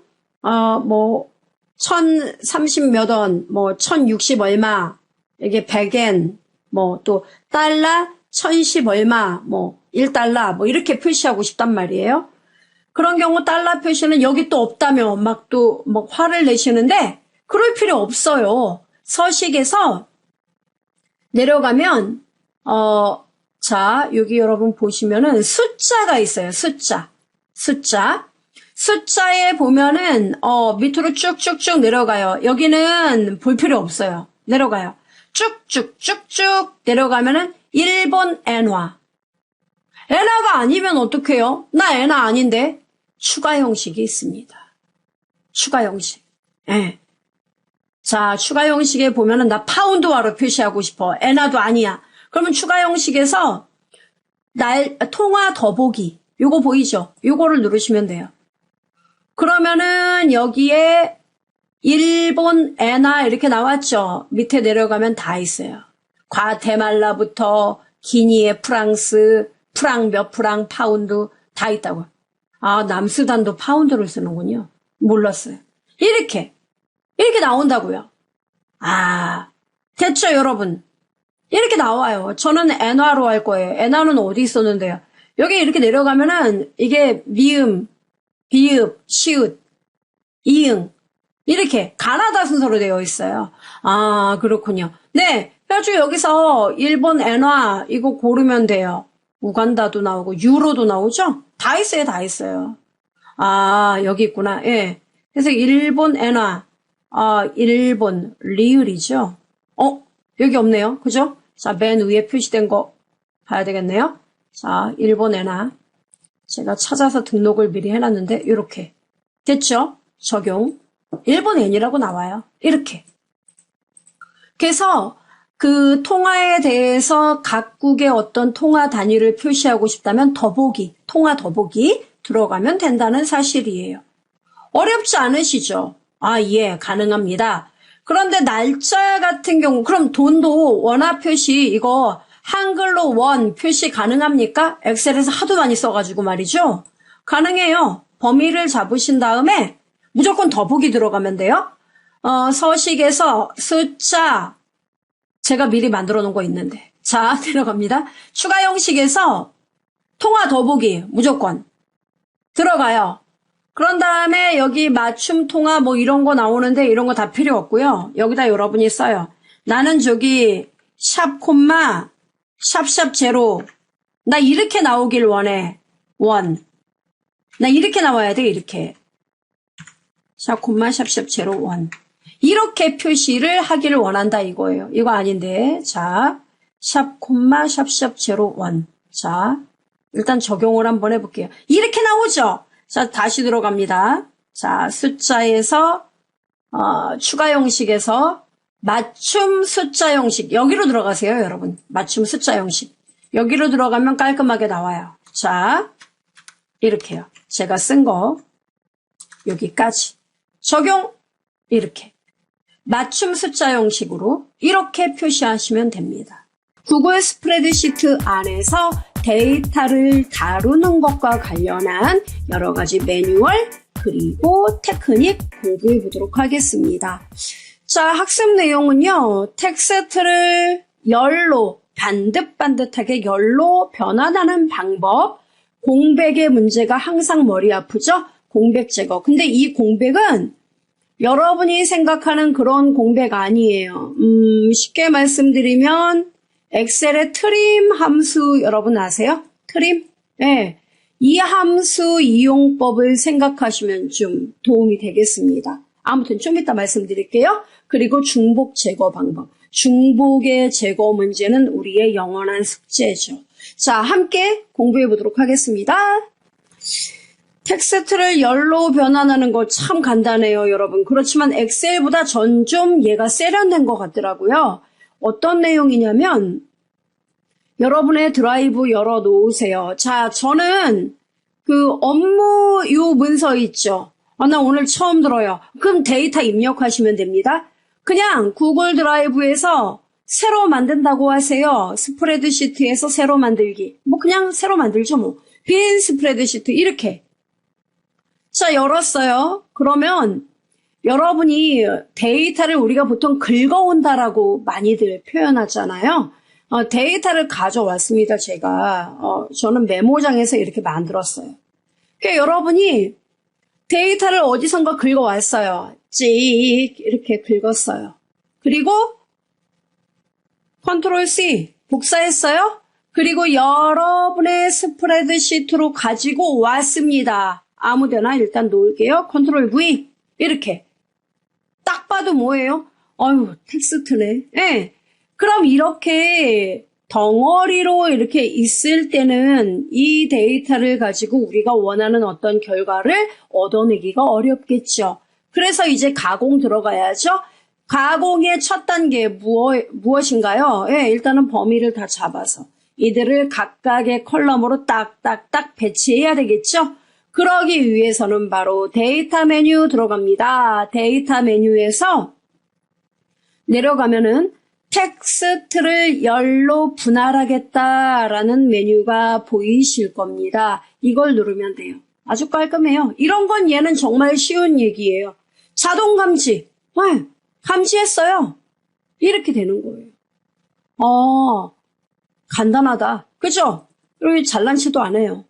뭐 1,030 몇 원, 뭐 1,060 얼마, 이게 100엔, 뭐 또 달러 1,010 얼마, 뭐 1달러 뭐 이렇게 표시하고 싶단 말이에요. 그런 경우 달러 표시는 여기 또 없다면 막 또 뭐 화를 내시는데 그럴 필요 없어요. 서식에서 내려가면 자, 여기 여러분 보시면은 숫자가 있어요. 숫자에 보면은 밑으로 쭉쭉쭉 내려가요. 여기는 볼 필요 없어요. 내려가요. 쭉쭉쭉쭉 내려가면은 일본 엔화. 엔화가 아니면 어떡해요? 나 엔화 아닌데. 추가 형식이 있습니다. 추가 형식. 예. 자, 추가 형식에 보면은 나 파운드화로 표시하고 싶어. 엔화도 아니야. 그러면 추가 형식에서 통화 더보기. 요거 보이죠? 요거를 누르시면 돼요. 그러면은 여기에 일본 엔화 이렇게 나왔죠? 밑에 내려가면 다 있어요. 과테말라부터 기니에 프랑스, 프랑 몇 프랑, 파운드 다 있다고. 남수단도 파운드를 쓰는군요. 몰랐어요. 이렇게 나온다고요. 됐죠, 여러분? 이렇게 나와요. 저는 엔화로 할 거예요. 엔화는 어디 있었는데요? 여기 이렇게 내려가면은 이게 미음, 비읍, 시읒, 이응 이렇게 가나다 순서로 되어 있어요. 그렇군요. 네, 그래가지고 여기서 일본 엔화 이거 고르면 돼요. 우간다도 나오고 유로도 나오죠? 다 있어요, 다 있어요. 여기 있구나. 예. 그래서 일본 엔화, 일본 리을이죠. 여기 없네요. 그죠? 자, 맨 위에 표시된 거 봐야 되겠네요. 자, 일본 엔화. 제가 찾아서 등록을 미리 해놨는데, 이렇게. 됐죠? 적용. 일본 엔이라고 나와요. 이렇게. 그래서 그 통화에 대해서 각국의 어떤 통화 단위를 표시하고 싶다면 더보기, 통화 더보기 들어가면 된다는 사실이에요. 어렵지 않으시죠? 아, 예, 가능합니다. 그런데 날짜 같은 경우, 그럼 돈도 원화 표시, 이거 한글로 원 표시 가능합니까? 엑셀에서 하도 많이 써가지고 말이죠. 가능해요. 범위를 잡으신 다음에 무조건 더보기 들어가면 돼요. 서식에서 숫자, 제가 미리 만들어 놓은 거 있는데. 자, 들어갑니다. 추가 형식에서 통화 더보기 무조건 들어가요. 그런 다음에 여기 맞춤 통화 뭐 이런 거 나오는데 이런 거 다 필요 없고요. 여기다 여러분이 써요. 나는 저기 샵 콤마 샵샵 제로 나 이렇게 나오길 원해. 원. 나 이렇게 나와야 돼. 이렇게. 샵 콤마 샵샵 제로 원. 이렇게 표시를 하기를 원한다 이거예요. 이거 아닌데. 자, 샵 콤마 샵샵 제로 원. 자, 일단 적용을 한번 해볼게요. 이렇게 나오죠? 자, 다시 들어갑니다. 자, 숫자에서 추가 형식에서 맞춤 숫자 형식. 여기로 들어가세요, 여러분. 맞춤 숫자 형식. 여기로 들어가면 깔끔하게 나와요. 자, 이렇게요. 제가 쓴 거 여기까지. 적용 이렇게. 맞춤 숫자 형식으로 이렇게 표시하시면 됩니다. 구글 스프레드시트 안에서 데이터를 다루는 것과 관련한 여러 가지 매뉴얼 그리고 테크닉 공부해 보도록 하겠습니다. 자, 학습 내용은요. 텍스트를 열로 반듯반듯하게 열로 변환하는 방법. 공백의 문제가 항상 머리 아프죠? 공백 제거. 근데 이 공백은 여러분이 생각하는 그런 공백 아니에요. 쉽게 말씀드리면 엑셀의 트림 함수 여러분 아세요? 트림? 네. 이 함수 이용법을 생각하시면 좀 도움이 되겠습니다. 아무튼 좀 이따 말씀드릴게요. 그리고 중복 제거 방법. 중복의 제거 문제는 우리의 영원한 숙제죠. 자, 함께 공부해 보도록 하겠습니다. 텍스트를 열로 변환하는 거 참 간단해요, 여러분. 그렇지만 엑셀보다 전 좀 얘가 세련된 것 같더라고요. 어떤 내용이냐면 여러분의 드라이브 열어 놓으세요. 자, 저는 그 업무 요 문서 있죠. 나 오늘 처음 들어요. 그럼 데이터 입력하시면 됩니다. 그냥 구글 드라이브에서 새로 만든다고 하세요. 스프레드시트에서 새로 만들기. 뭐 그냥 새로 만들죠 뭐. 빈 스프레드시트 이렇게. 자, 열었어요. 그러면 여러분이 데이터를 우리가 보통 긁어온다라고 많이들 표현하잖아요. 데이터를 가져왔습니다, 제가. 저는 메모장에서 이렇게 만들었어요. 그러니까 여러분이 데이터를 어디선가 긁어왔어요. 찍 이렇게 긁었어요. 그리고 컨트롤 C 복사했어요. 그리고 여러분의 스프레드시트로 가지고 왔습니다. 아무데나 일단 놓을게요. 컨트롤 V 이렇게. 딱 봐도 뭐예요? 어휴, 텍스트네. 예. 그럼 이렇게 덩어리로 이렇게 있을 때는 이 데이터를 가지고 우리가 원하는 어떤 결과를 얻어내기가 어렵겠죠. 그래서 이제 가공 들어가야죠. 가공의 첫 단계 무엇인가요? 예, 일단은 범위를 다 잡아서 이들을 각각의 컬럼으로 딱딱딱 배치해야 되겠죠. 그러기 위해서는 바로 데이터 메뉴 들어갑니다. 데이터 메뉴에서 내려가면은 텍스트를 열로 분할하겠다라는 메뉴가 보이실 겁니다. 이걸 누르면 돼요. 아주 깔끔해요. 이런 건 얘는 정말 쉬운 얘기예요. 자동 감지. 네, 감지했어요. 이렇게 되는 거예요. 간단하다. 그죠? 그리고 잘난 체도 안 해요.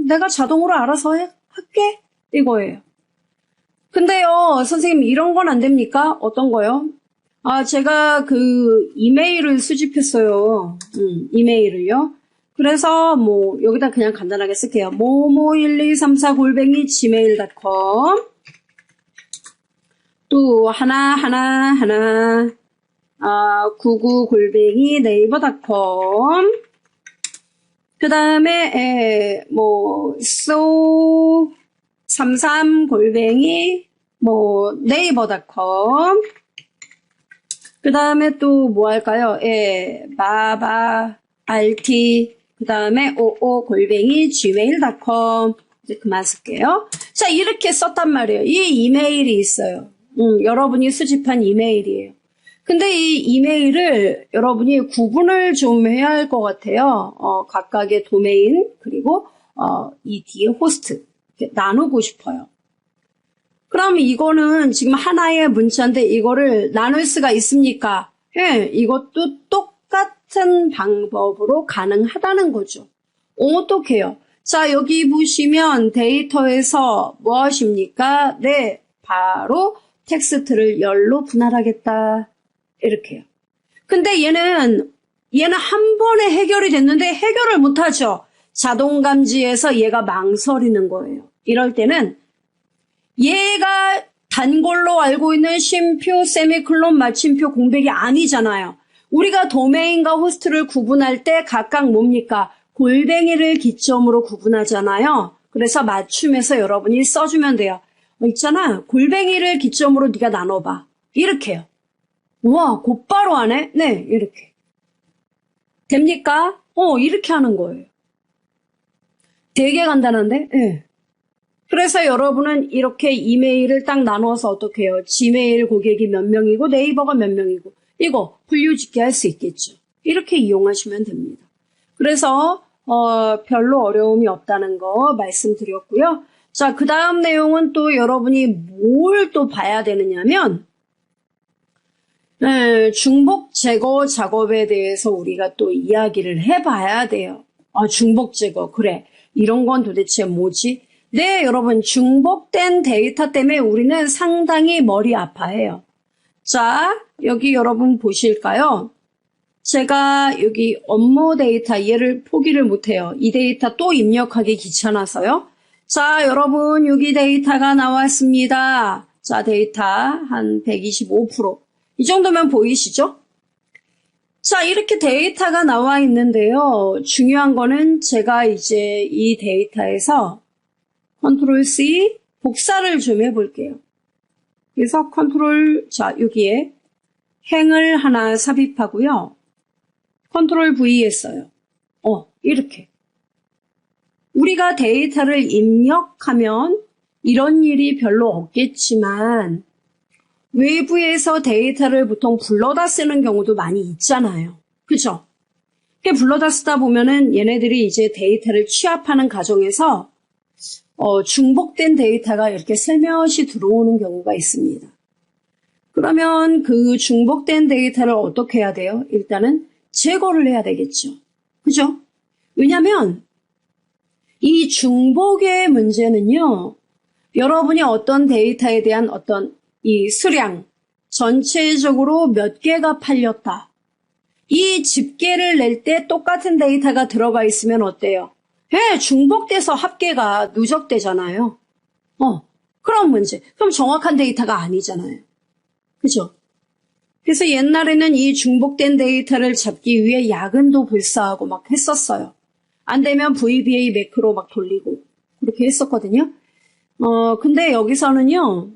내가 자동으로 알아서 할게. 이거예요. 근데요, 선생님 이런 건 안 됩니까? 어떤 거요? 제가 그 이메일을 수집했어요. 이메일을요. 그래서 뭐 여기다 그냥 간단하게 쓸게요. momo1234@gmail.com 또 하나 99@naver.com 그 다음에 so33 뭐 네이버닷컴, 그 다음에 또 뭐 할까요? 예, 마바 RT, 그 다음에 oo@gmail.com. 이제 그만 쓸게요. 자, 이렇게 썼단 말이에요. 이 이메일이 있어요. 여러분이 수집한 이메일이에요. 근데 이 이메일을 여러분이 구분을 좀 해야 할 것 같아요. 각각의 도메인, 그리고 이 뒤에 호스트 이렇게 나누고 싶어요. 그럼 이거는 지금 하나의 문자인데 이거를 나눌 수가 있습니까? 예, 이것도 똑같은 방법으로 가능하다는 거죠. 어떻게 해요? 자, 여기 보시면 데이터에서 무엇입니까? 네, 바로 텍스트를 열로 분할하겠다. 이렇게요. 근데 얘는 한 번에 해결이 됐는데 해결을 못하죠. 자동 감지에서 얘가 망설이는 거예요. 이럴 때는 얘가 단골로 알고 있는 쉼표, 세미콜론, 마침표, 공백이 아니잖아요. 우리가 도메인과 호스트를 구분할 때 각각 뭡니까? 골뱅이를 기점으로 구분하잖아요. 그래서 맞춤해서 여러분이 써주면 돼요. 있잖아. 골뱅이를 기점으로 네가 나눠봐. 이렇게요. 우와, 곧바로 하네? 네, 이렇게. 됩니까? 이렇게 하는 거예요. 되게 간단한데? 네. 그래서 여러분은 이렇게 이메일을 딱 나눠서 어떻게 해요? 지메일 고객이 몇 명이고 네이버가 몇 명이고 이거 분류짓기 할 수 있겠죠. 이렇게 이용하시면 됩니다. 그래서 별로 어려움이 없다는 거 말씀드렸고요. 자, 그 다음 내용은 또 여러분이 뭘 또 봐야 되느냐면 중복 제거 작업에 대해서 우리가 또 이야기를 해봐야 돼요. 중복 제거, 그래. 이런 건 도대체 뭐지? 네, 여러분, 중복된 데이터 때문에 우리는 상당히 머리 아파해요. 자, 여기 여러분 보실까요? 제가 여기 업무 데이터, 얘를 포기를 못해요. 이 데이터 또 입력하기 귀찮아서요. 자, 여러분, 여기 데이터가 나왔습니다. 자, 데이터 한 125%. 이 정도면 보이시죠? 자, 이렇게 데이터가 나와 있는데요. 중요한 거는 제가 이제 이 데이터에서 컨트롤 C 복사를 좀 해볼게요. 그래서 컨트롤, 자, 여기에 행을 하나 삽입하고요. 컨트롤 V 했어요. 이렇게. 우리가 데이터를 입력하면 이런 일이 별로 없겠지만 외부에서 데이터를 보통 불러다 쓰는 경우도 많이 있잖아요. 그죠? 불러다 쓰다 보면은 얘네들이 이제 데이터를 취합하는 과정에서 중복된 데이터가 이렇게 슬며시 들어오는 경우가 있습니다. 그러면 그 중복된 데이터를 어떻게 해야 돼요? 일단은 제거를 해야 되겠죠. 그죠? 왜냐면 이 중복의 문제는요. 여러분이 어떤 데이터에 대한 어떤 이 수량, 전체적으로 몇 개가 팔렸다. 이 집계를 낼 때 똑같은 데이터가 들어가 있으면 어때요? 중복돼서 합계가 누적되잖아요. 그런 문제. 그럼 정확한 데이터가 아니잖아요. 그죠? 그래서 옛날에는 이 중복된 데이터를 잡기 위해 야근도 불사하고 막 했었어요. 안 되면 VBA 매크로 막 돌리고 그렇게 했었거든요. 근데 여기서는요.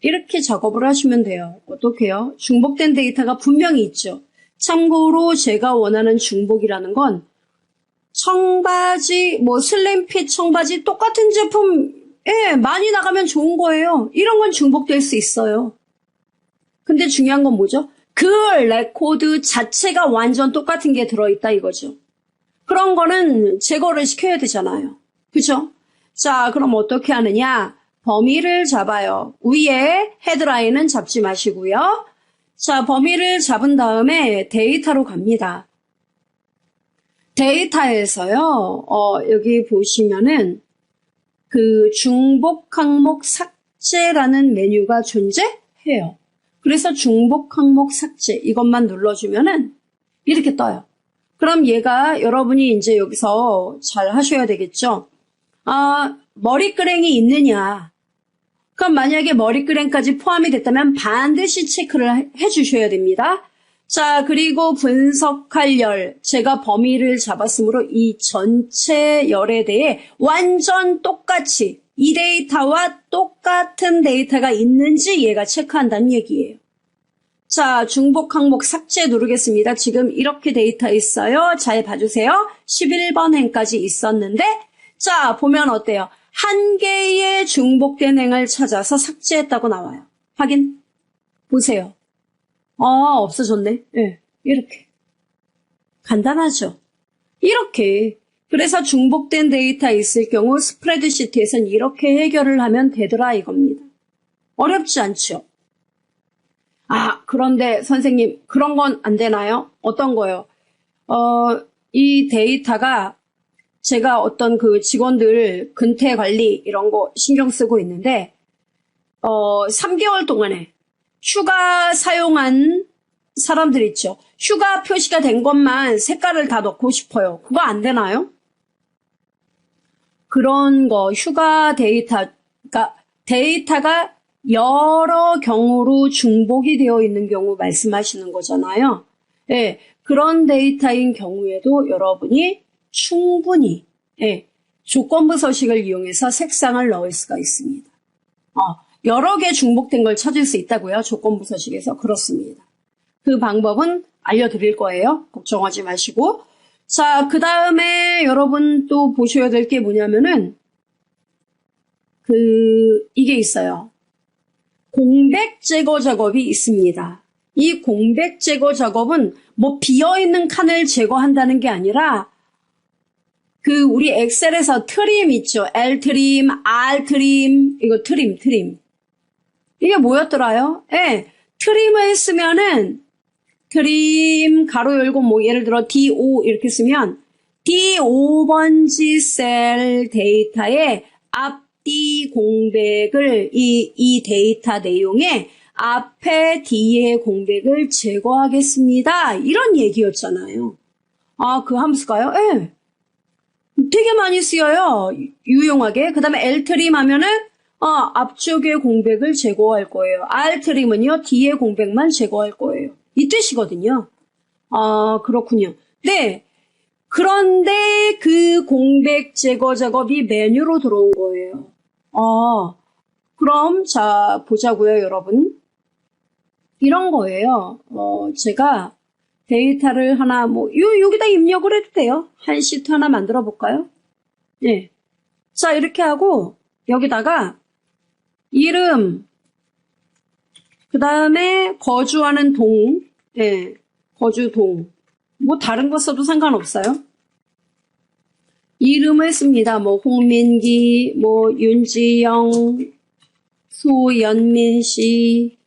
이렇게 작업을 하시면 돼요. 어떻게 해요? 중복된 데이터가 분명히 있죠. 참고로 제가 원하는 중복이라는 건 청바지, 슬림핏 청바지 똑같은 제품에 많이 나가면 좋은 거예요. 이런 건 중복될 수 있어요. 근데 중요한 건 뭐죠? 그 레코드 자체가 완전 똑같은 게 들어있다 이거죠. 그런 거는 제거를 시켜야 되잖아요. 그죠? 자, 그럼 어떻게 하느냐? 범위를 잡아요. 위에 헤드라인은 잡지 마시고요. 자, 범위를 잡은 다음에 데이터로 갑니다. 데이터에서요, 여기 보시면은 그 중복 항목 삭제라는 메뉴가 존재해요. 그래서 중복 항목 삭제 이것만 눌러주면은 이렇게 떠요. 그럼 얘가 여러분이 이제 여기서 잘 하셔야 되겠죠. 머리끄랭이 있느냐. 그럼 만약에 머리끄랭까지 포함이 됐다면 반드시 체크를 해주셔야 됩니다. 자, 그리고 분석할 열. 제가 범위를 잡았으므로 이 전체 열에 대해 완전 똑같이 이 데이터와 똑같은 데이터가 있는지 얘가 체크한다는 얘기예요. 자, 중복 항목 삭제 누르겠습니다. 지금 이렇게 데이터 있어요. 잘 봐주세요. 11번 행까지 있었는데, 자, 보면 어때요? 한 개의 중복된 행을 찾아서 삭제했다고 나와요. 확인. 보세요. 없어졌네. 네, 이렇게. 간단하죠? 이렇게. 그래서 중복된 데이터 있을 경우 스프레드시트에선 이렇게 해결을 하면 되더라 이겁니다. 어렵지 않죠? 그런데 선생님 그런 건 안 되나요? 어떤 거요? 이 데이터가 제가 어떤 그 직원들 근태 관리 이런 거 신경 쓰고 있는데 3개월 동안에 휴가 사용한 사람들 있죠. 휴가 표시가 된 것만 색깔을 다 넣고 싶어요. 그거 안 되나요? 그런 거 휴가 데이터가 여러 경우로 중복이 되어 있는 경우 말씀하시는 거잖아요. 예, 그런 데이터인 경우에도 여러분이 충분히 조건부 서식을 이용해서 색상을 넣을 수가 있습니다. 여러 개 중복된 걸 찾을 수 있다고요. 조건부 서식에서. 그렇습니다. 그 방법은 알려드릴 거예요. 걱정하지 마시고. 자, 그 다음에 여러분 또 보셔야 될 게 뭐냐면은 이게 있어요. 공백 제거 작업이 있습니다. 이 공백 제거 작업은 뭐 비어있는 칸을 제거한다는 게 아니라 우리 엑셀에서 트림 있죠. L 트림, R 트림, 이거 트림. 이게 뭐였더라요? 트림을 쓰면은 트림 가로 열고 뭐 예를 들어 D5 이렇게 쓰면 D5번지 셀 데이터에 앞뒤 공백을 이 데이터 내용에 앞에 뒤에 공백을 제거하겠습니다. 이런 얘기였잖아요. 그 함수가요? 되게 많이 쓰여요. 유용하게. 그 다음에 L트림 하면은 앞쪽의 공백을 제거할 거예요. R트림은요, 뒤에 공백만 제거할 거예요. 이 뜻이거든요. 그렇군요. 네. 그런데 그 공백 제거 작업이 메뉴로 들어온 거예요. 그럼 자 보자고요, 여러분. 이런 거예요. 제가 데이터를 하나 여기다 입력을 해도 돼요. 한 시트 하나 만들어 볼까요? 네. 자, 이렇게 하고 여기다가 이름, 그 다음에 거주하는 동, 거주동. 뭐 다른 거 써도 상관없어요. 이름을 씁니다. 홍민기, 윤지영, 소연민 씨,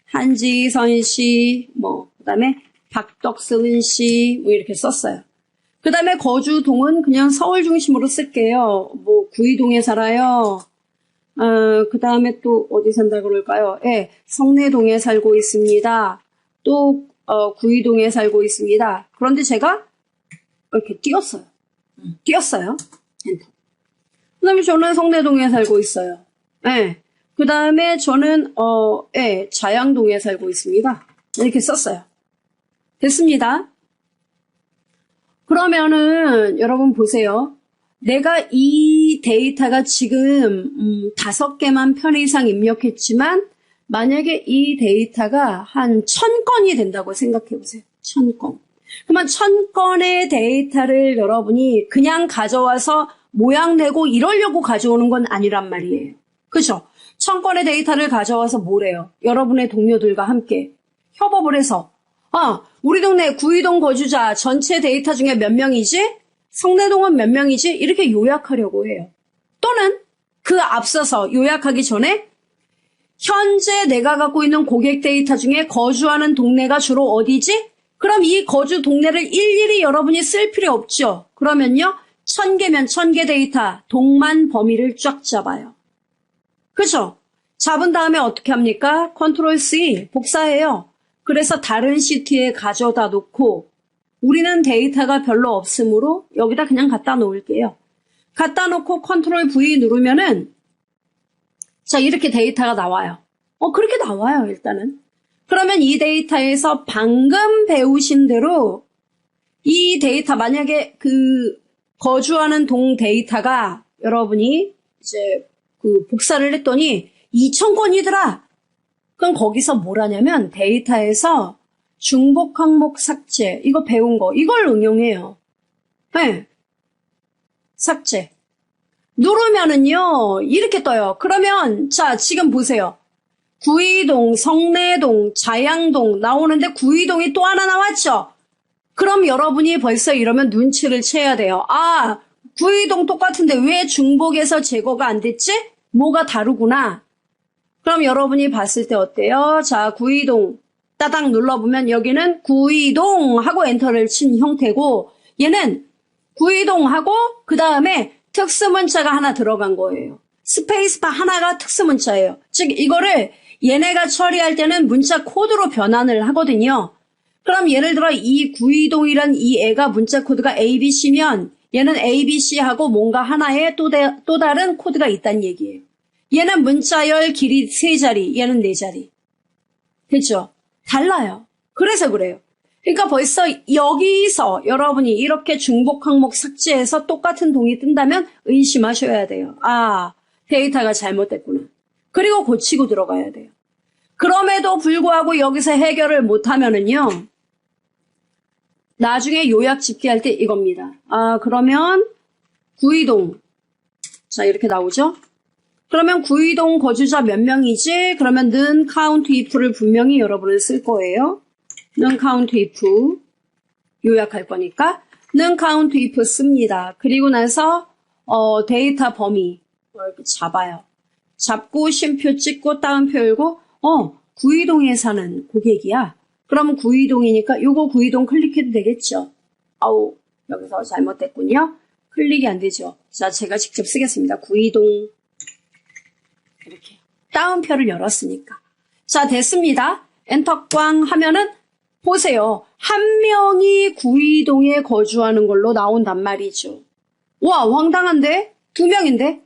한지선 씨, 그 다음에 박덕승 씨, 이렇게 썼어요. 그 다음에 거주동은 그냥 서울 중심으로 쓸게요. 구의동에 살아요. 그 다음에 또 어디 산다 그럴까요? 성내동에 살고 있습니다. 또 구의동에 살고 있습니다. 그런데 제가 이렇게 띄었어요. 엔터. 그 다음에 저는 성내동에 살고 있어요. 그 다음에 저는 자양동에 살고 있습니다. 이렇게 썼어요. 됐습니다. 그러면은 여러분 보세요. 내가 이 데이터가 지금 5개만 편 이상 입력했지만 만약에 이 데이터가 한 1000건이 된다고 생각해 보세요. 1000건. 그러면 1000건의 데이터를 여러분이 그냥 가져와서 모양 내고 이러려고 가져오는 건 아니란 말이에요. 그죠? 1000건의 데이터를 가져와서 뭐래요? 여러분의 동료들과 함께 협업을 해서 우리 동네 구의동 거주자 전체 데이터 중에 몇 명이지? 성내동은 몇 명이지? 이렇게 요약하려고 해요. 또는 그 앞서서 요약하기 전에 현재 내가 갖고 있는 고객 데이터 중에 거주하는 동네가 주로 어디지? 그럼 이 거주 동네를 일일이 여러분이 쓸 필요 없죠. 그러면요. 1000개면 1000개 데이터 동만 범위를 쫙 잡아요. 그죠? 잡은 다음에 어떻게 합니까? 컨트롤 C 복사해요. 그래서 다른 시트에 가져다 놓고 우리는 데이터가 별로 없으므로 여기다 그냥 갖다 놓을게요. 갖다 놓고 컨트롤 V 누르면은 자 이렇게 데이터가 나와요. 그렇게 나와요 일단은. 그러면 이 데이터에서 방금 배우신 대로 이 데이터 만약에 거주하는 동 데이터가 여러분이 이제 그 복사를 했더니 2,000건이더라. 그럼 거기서 뭘 하냐면 데이터에서 중복 항목 삭제, 이거 배운 거, 이걸 응용해요. 네. 삭제. 누르면은요, 이렇게 떠요. 그러면, 자, 지금 보세요. 구이동, 성내동, 자양동 나오는데 구이동이 또 하나 나왔죠? 그럼 여러분이 벌써 이러면 눈치를 채야 돼요. 아, 구이동 똑같은데 왜 중복에서 제거가 안 됐지? 뭐가 다르구나. 그럼 여러분이 봤을 때 어때요? 자, 구이동 따닥 눌러보면 여기는 구이동 하고 엔터를 친 형태고 얘는 구이동 하고 그 다음에 특수문자가 하나 들어간 거예요. 스페이스바 하나가 특수문자예요. 즉 이거를 얘네가 처리할 때는 문자 코드로 변환을 하거든요. 그럼 예를 들어 이 구이동이란 이 애가 문자 코드가 ABC면 얘는 ABC하고 뭔가 하나의 또 다른 코드가 있다는 얘기예요. 얘는 문자열 길이 3자리, 얘는 4자리. 됐죠? 달라요. 그래서 그래요. 그러니까 벌써 여기서 여러분이 이렇게 중복 항목 삭제해서 똑같은 동이 뜬다면 의심하셔야 돼요. 아, 데이터가 잘못됐구나. 그리고 고치고 들어가야 돼요. 그럼에도 불구하고 여기서 해결을 못하면은요. 나중에 요약 집계할 때 이겁니다. 아, 그러면 구이동. 자, 이렇게 나오죠? 그러면 구이동 거주자 몇 명이지? 그러면 는 count if를 분명히 여러분은 쓸 거예요. 는 count if 요약할 거니까 는 count if 씁니다. 그리고 나서 데이터 범위 이렇게 잡아요. 잡고 쉼표 찍고 따옴표 열고 구이동에 사는 고객이야. 그러면 구이동이니까 요거 구이동 클릭해도 되겠죠. 아우 여기서 잘못됐군요. 클릭이 안 되죠. 자 제가 직접 쓰겠습니다. 구이동 이렇게 따옴표를 열었으니까. 자 됐습니다. 엔터 꽝 하면은 보세요. 한 명이 구이동에 거주하는 걸로 나온단 말이죠. 와 황당한데? 2명인데?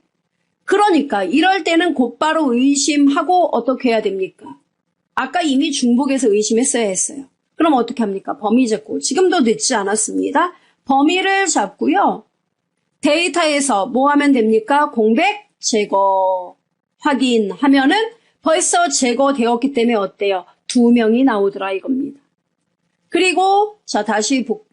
그러니까 이럴 때는 곧바로 의심하고 어떻게 해야 됩니까? 아까 이미 중복에서 의심했어야 했어요. 그럼 어떻게 합니까? 범위 잡고. 지금도 늦지 않았습니다. 범위를 잡고요. 데이터에서 뭐 하면 됩니까? 공백 제거 확인하면은 벌써 제거되었기 때문에 어때요? 2명이 나오더라 이겁니다. 그리고 자 다시요.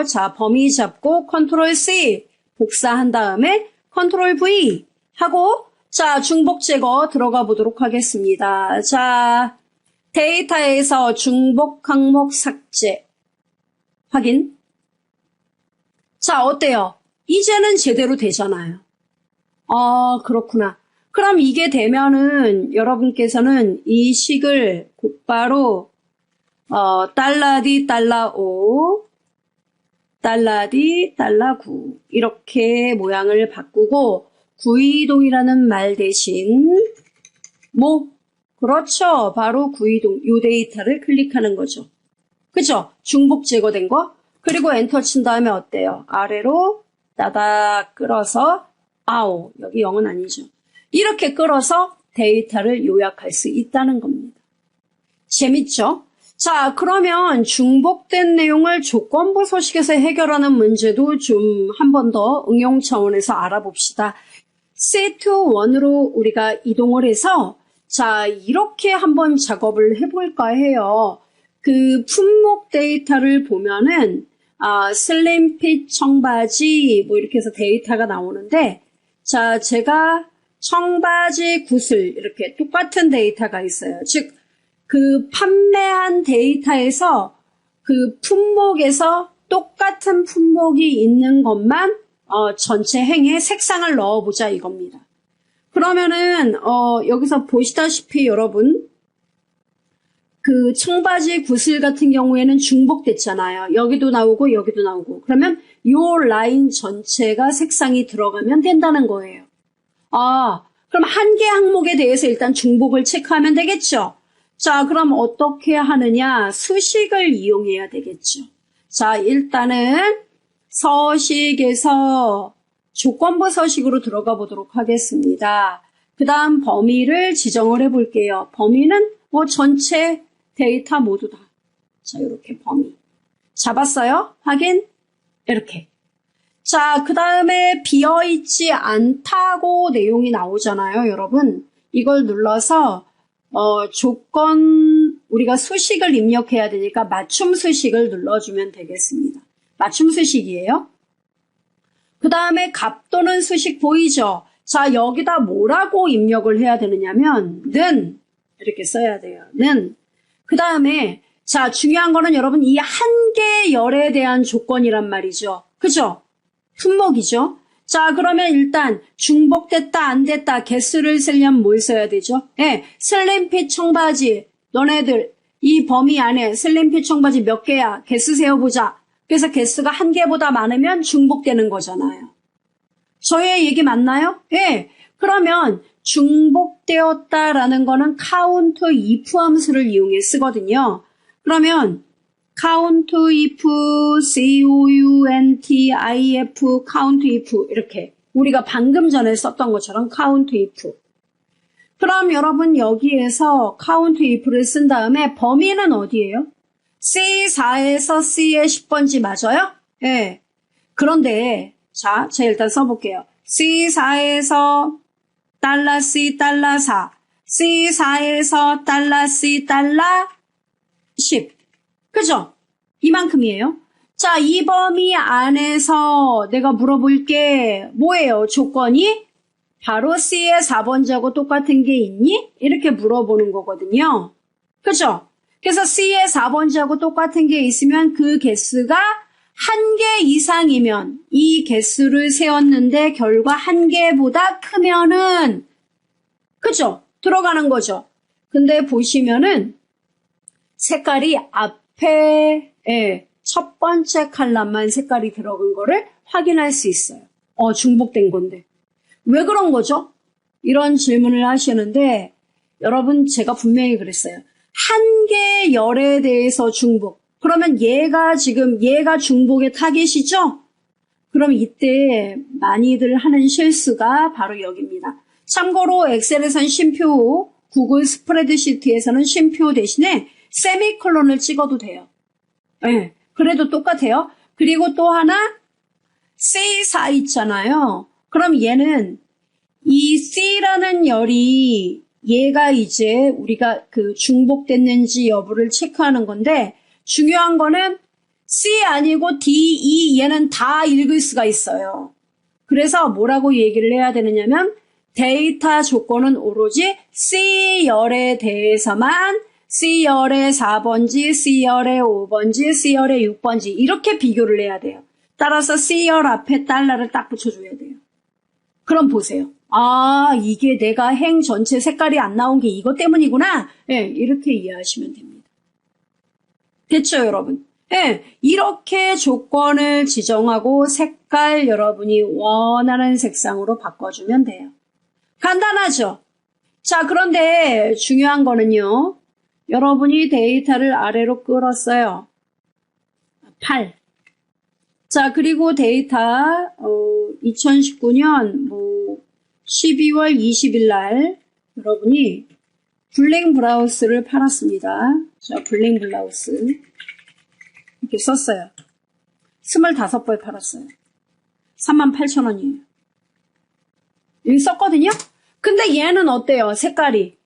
자 범위 잡고 컨트롤 C 복사한 다음에 컨트롤 V 하고 자 중복 제거 들어가 보도록 하겠습니다. 자 데이터에서 중복 항목 삭제 확인. 자 어때요? 이제는 제대로 되잖아요. 아 그렇구나. 그럼 이게 되면은 여러분께서는 이 식을 곧바로 $D $5 $D $9 이렇게 모양을 바꾸고 구이동이라는 말 대신 그렇죠. 바로 구이동 요 데이터를 클릭하는 거죠. 그죠? 중복 제거된 거. 그리고 엔터 친 다음에 어때요? 아래로 따닥 끌어서 아오 여기 0은 아니죠. 이렇게 끌어서 데이터를 요약할 수 있다는 겁니다. 재밌죠? 자, 그러면 중복된 내용을 조건부 서식에서 해결하는 문제도 좀 한 번 더 응용 차원에서 알아봅시다. 세트 1으로 우리가 이동을 해서 자, 이렇게 한번 작업을 해볼까 해요. 그 품목 데이터를 보면은 슬림핏 청바지 이렇게 해서 데이터가 나오는데 자, 제가 청바지 구슬 이렇게 똑같은 데이터가 있어요. 즉 그 판매한 데이터에서 그 품목에서 똑같은 품목이 있는 것만 전체 행에 색상을 넣어보자 이겁니다. 그러면은 여기서 보시다시피 여러분 그 청바지 구슬 같은 경우에는 중복됐잖아요. 여기도 나오고 여기도 나오고. 그러면 요 라인 전체가 색상이 들어가면 된다는 거예요. 그럼 한 개 항목에 대해서 일단 중복을 체크하면 되겠죠. 자, 그럼 어떻게 하느냐? 수식을 이용해야 되겠죠. 자, 일단은 서식에서 조건부 서식으로 들어가 보도록 하겠습니다. 그 다음 범위를 지정을 해볼게요. 범위는 전체 데이터 모두 다. 자, 이렇게 범위. 잡았어요? 확인? 이렇게. 자, 그 다음에 비어있지 않다고 내용이 나오잖아요, 여러분. 이걸 눌러서 조건, 우리가 수식을 입력해야 되니까 맞춤 수식을 눌러주면 되겠습니다. 맞춤 수식이에요. 그 다음에 값 또는 수식 보이죠? 자, 여기다 뭐라고 입력을 해야 되느냐면 는 이렇게 써야 돼요. 는. 그 다음에 자, 중요한 거는 여러분 이 한계 열에 대한 조건이란 말이죠. 그죠? 품목이죠. 자, 그러면 일단 중복됐다 안 됐다 개수를 쓰려면 뭘 써야 되죠? 예, 슬림핏 청바지 너네들 이 범위 안에 슬림핏 청바지 몇 개야? 개수 세어보자. 그래서 개수가 한 개보다 많으면 중복되는 거잖아요. 저의 얘기 맞나요? 예. 그러면 중복되었다라는 거는 count if 함수를 이용해 쓰거든요. 그러면 count if, count, count if 이렇게 우리가 방금 전에 썼던 것처럼 count if. 그럼 여러분 여기에서 count if를 쓴 다음에 범위는 어디예요? C4에서 C의 10번지 맞아요? 예. 그런데 자, 제가 일단 써볼게요. C4에서 $C $4, C4에서 $C $10. 그죠? 이만큼이에요. 자, 이 범위 안에서 내가 물어볼게 뭐예요? 조건이? 바로 C의 4번지하고 똑같은 게 있니? 이렇게 물어보는 거거든요. 그죠? 그래서 C의 4번지하고 똑같은 게 있으면 그 개수가 한 개 이상이면 이 개수를 세웠는데 결과 한 개보다 크면은 그죠? 들어가는 거죠. 근데 보시면은 색깔이 앞에 첫 번째 칼럼만 색깔이 들어간 거를 확인할 수 있어요. 중복된 건데. 왜 그런 거죠? 이런 질문을 하시는데 여러분 제가 분명히 그랬어요. 한계 열에 대해서 중복. 그러면 얘가 중복의 타겟이죠? 그럼 이때 많이들 하는 실수가 바로 여기입니다. 참고로 엑셀에선 쉼표, 구글 스프레드시트에서는 쉼표 대신에 세미콜론을 찍어도 돼요. 네, 그래도 똑같아요. 그리고 또 하나 C4 있잖아요. 그럼 얘는 이 C라는 열이 얘가 이제 우리가 그 중복됐는지 여부를 체크하는 건데 중요한 거는 C 아니고 D, E 얘는 다 읽을 수가 있어요. 그래서 뭐라고 얘기를 해야 되느냐면 데이터 조건은 오로지 C열에 대해서만 C열의 4번지, C열의 5번지, C열의 6번지 이렇게 비교를 해야 돼요. 따라서 C열 앞에 달러를 딱 붙여줘야 돼요. 그럼 보세요. 아, 이게 내가 행 전체 색깔이 안 나온 게 이것 때문이구나. 예, 이렇게 이해하시면 됩니다. 됐죠, 여러분? 예, 이렇게 조건을 지정하고 색깔 여러분이 원하는 색상으로 바꿔주면 돼요. 간단하죠? 자, 그런데 중요한 거는요. 여러분이 데이터를 아래로 끌었어요. 8. 자, 그리고 데이터 2019년 12월 20일 날 여러분이 블랙 브라우스를 팔았습니다. 자, 블랙 블라우스 이렇게 썼어요. 25벌 팔았어요. 38,000원이에요. 여기 썼거든요? 근데 얘는 어때요? 색깔이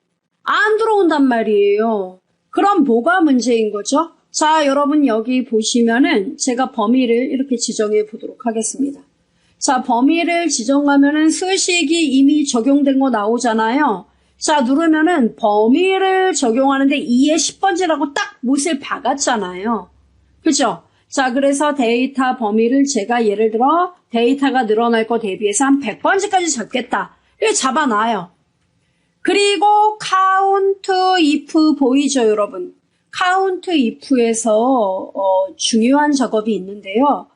안 들어온단 말이에요. 그럼 뭐가 문제인 거죠? 자, 여러분 여기 보시면은 제가 범위를 이렇게 지정해 보도록 하겠습니다. 자, 범위를 지정하면은 수식이 이미 적용된 거 나오잖아요. 자, 누르면은 범위를 적용하는데 2의 10번지라고 딱 못을 박았잖아요. 그죠? 자, 그래서 데이터 범위를 제가 예를 들어 데이터가 늘어날 거 대비해서 한 100번지까지 잡겠다. 이렇게 잡아놔요. 그리고 count if 보이죠, 여러분? count if에서 중요한 작업이 있는데요.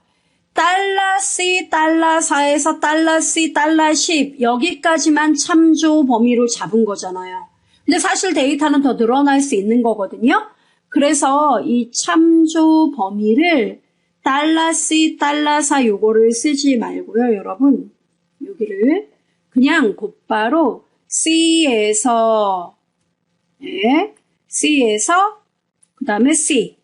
$C, $4에서 $C, $10 여기까지만 참조 범위로 잡은 거잖아요. 근데 사실 데이터는 더 늘어날 수 있는 거거든요. 그래서 이 참조 범위를 $C, $4 요거를 쓰지 말고요, 여러분. 여기를 그냥 곧바로 C에서 그 다음에 C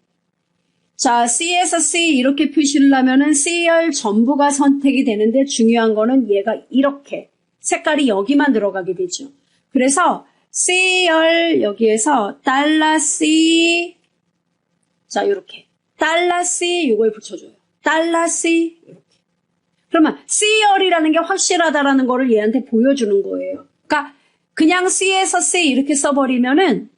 자, C에서 C 이렇게 표시를 하면은 C열 전부가 선택이 되는데 중요한 거는 얘가 이렇게 색깔이 여기만 들어가게 되죠. 그래서 C열 여기에서 $C 자, 이렇게 $C 이걸 붙여줘요. $C 이렇게. 그러면 C열이라는 게 확실하다라는 거를 얘한테 보여주는 거예요. 그러니까 그냥 C에서 C 이렇게 써버리면은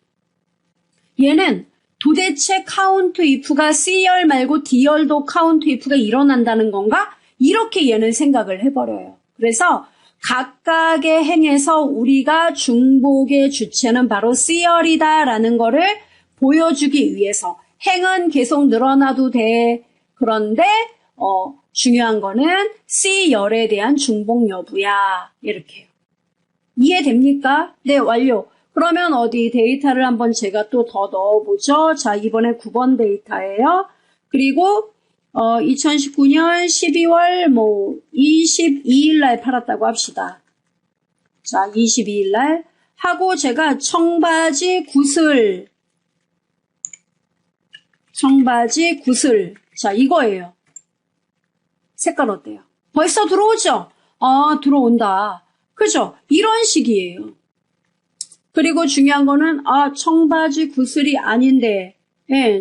얘는 도대체 count if가 C열 말고 D열도 count if가 일어난다는 건가? 이렇게 얘는 생각을 해버려요. 그래서 각각의 행에서 우리가 중복의 주체는 바로 C열이다라는 거를 보여주기 위해서 행은 계속 늘어나도 돼. 그런데 중요한 거는 C열에 대한 중복 여부야. 이렇게요. 이해됩니까? 네, 완료. 그러면 어디 데이터를 한번 제가 또 더 넣어보죠. 자, 이번에 9번 데이터예요. 그리고 2019년 12월 22일 날 팔았다고 합시다. 자, 22일 날 하고 제가 청바지 구슬 자, 이거예요. 색깔 어때요? 벌써 들어오죠? 아, 들어온다. 그죠? 이런 식이에요. 그리고 중요한 거는 청바지 구슬이 아닌데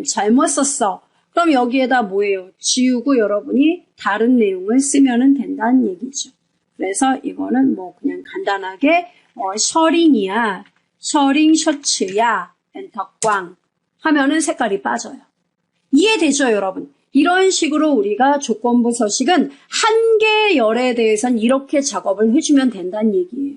잘못 썼어. 그럼 여기에다 뭐예요? 지우고 여러분이 다른 내용을 쓰면 된다는 얘기죠. 그래서 이거는 그냥 간단하게 셔링이야. 셔링 셔츠야. 엔터 꽝 하면은 색깔이 빠져요. 이해되죠, 여러분? 이런 식으로 우리가 조건부 서식은 한 개의 열에 대해서는 이렇게 작업을 해주면 된다는 얘기예요.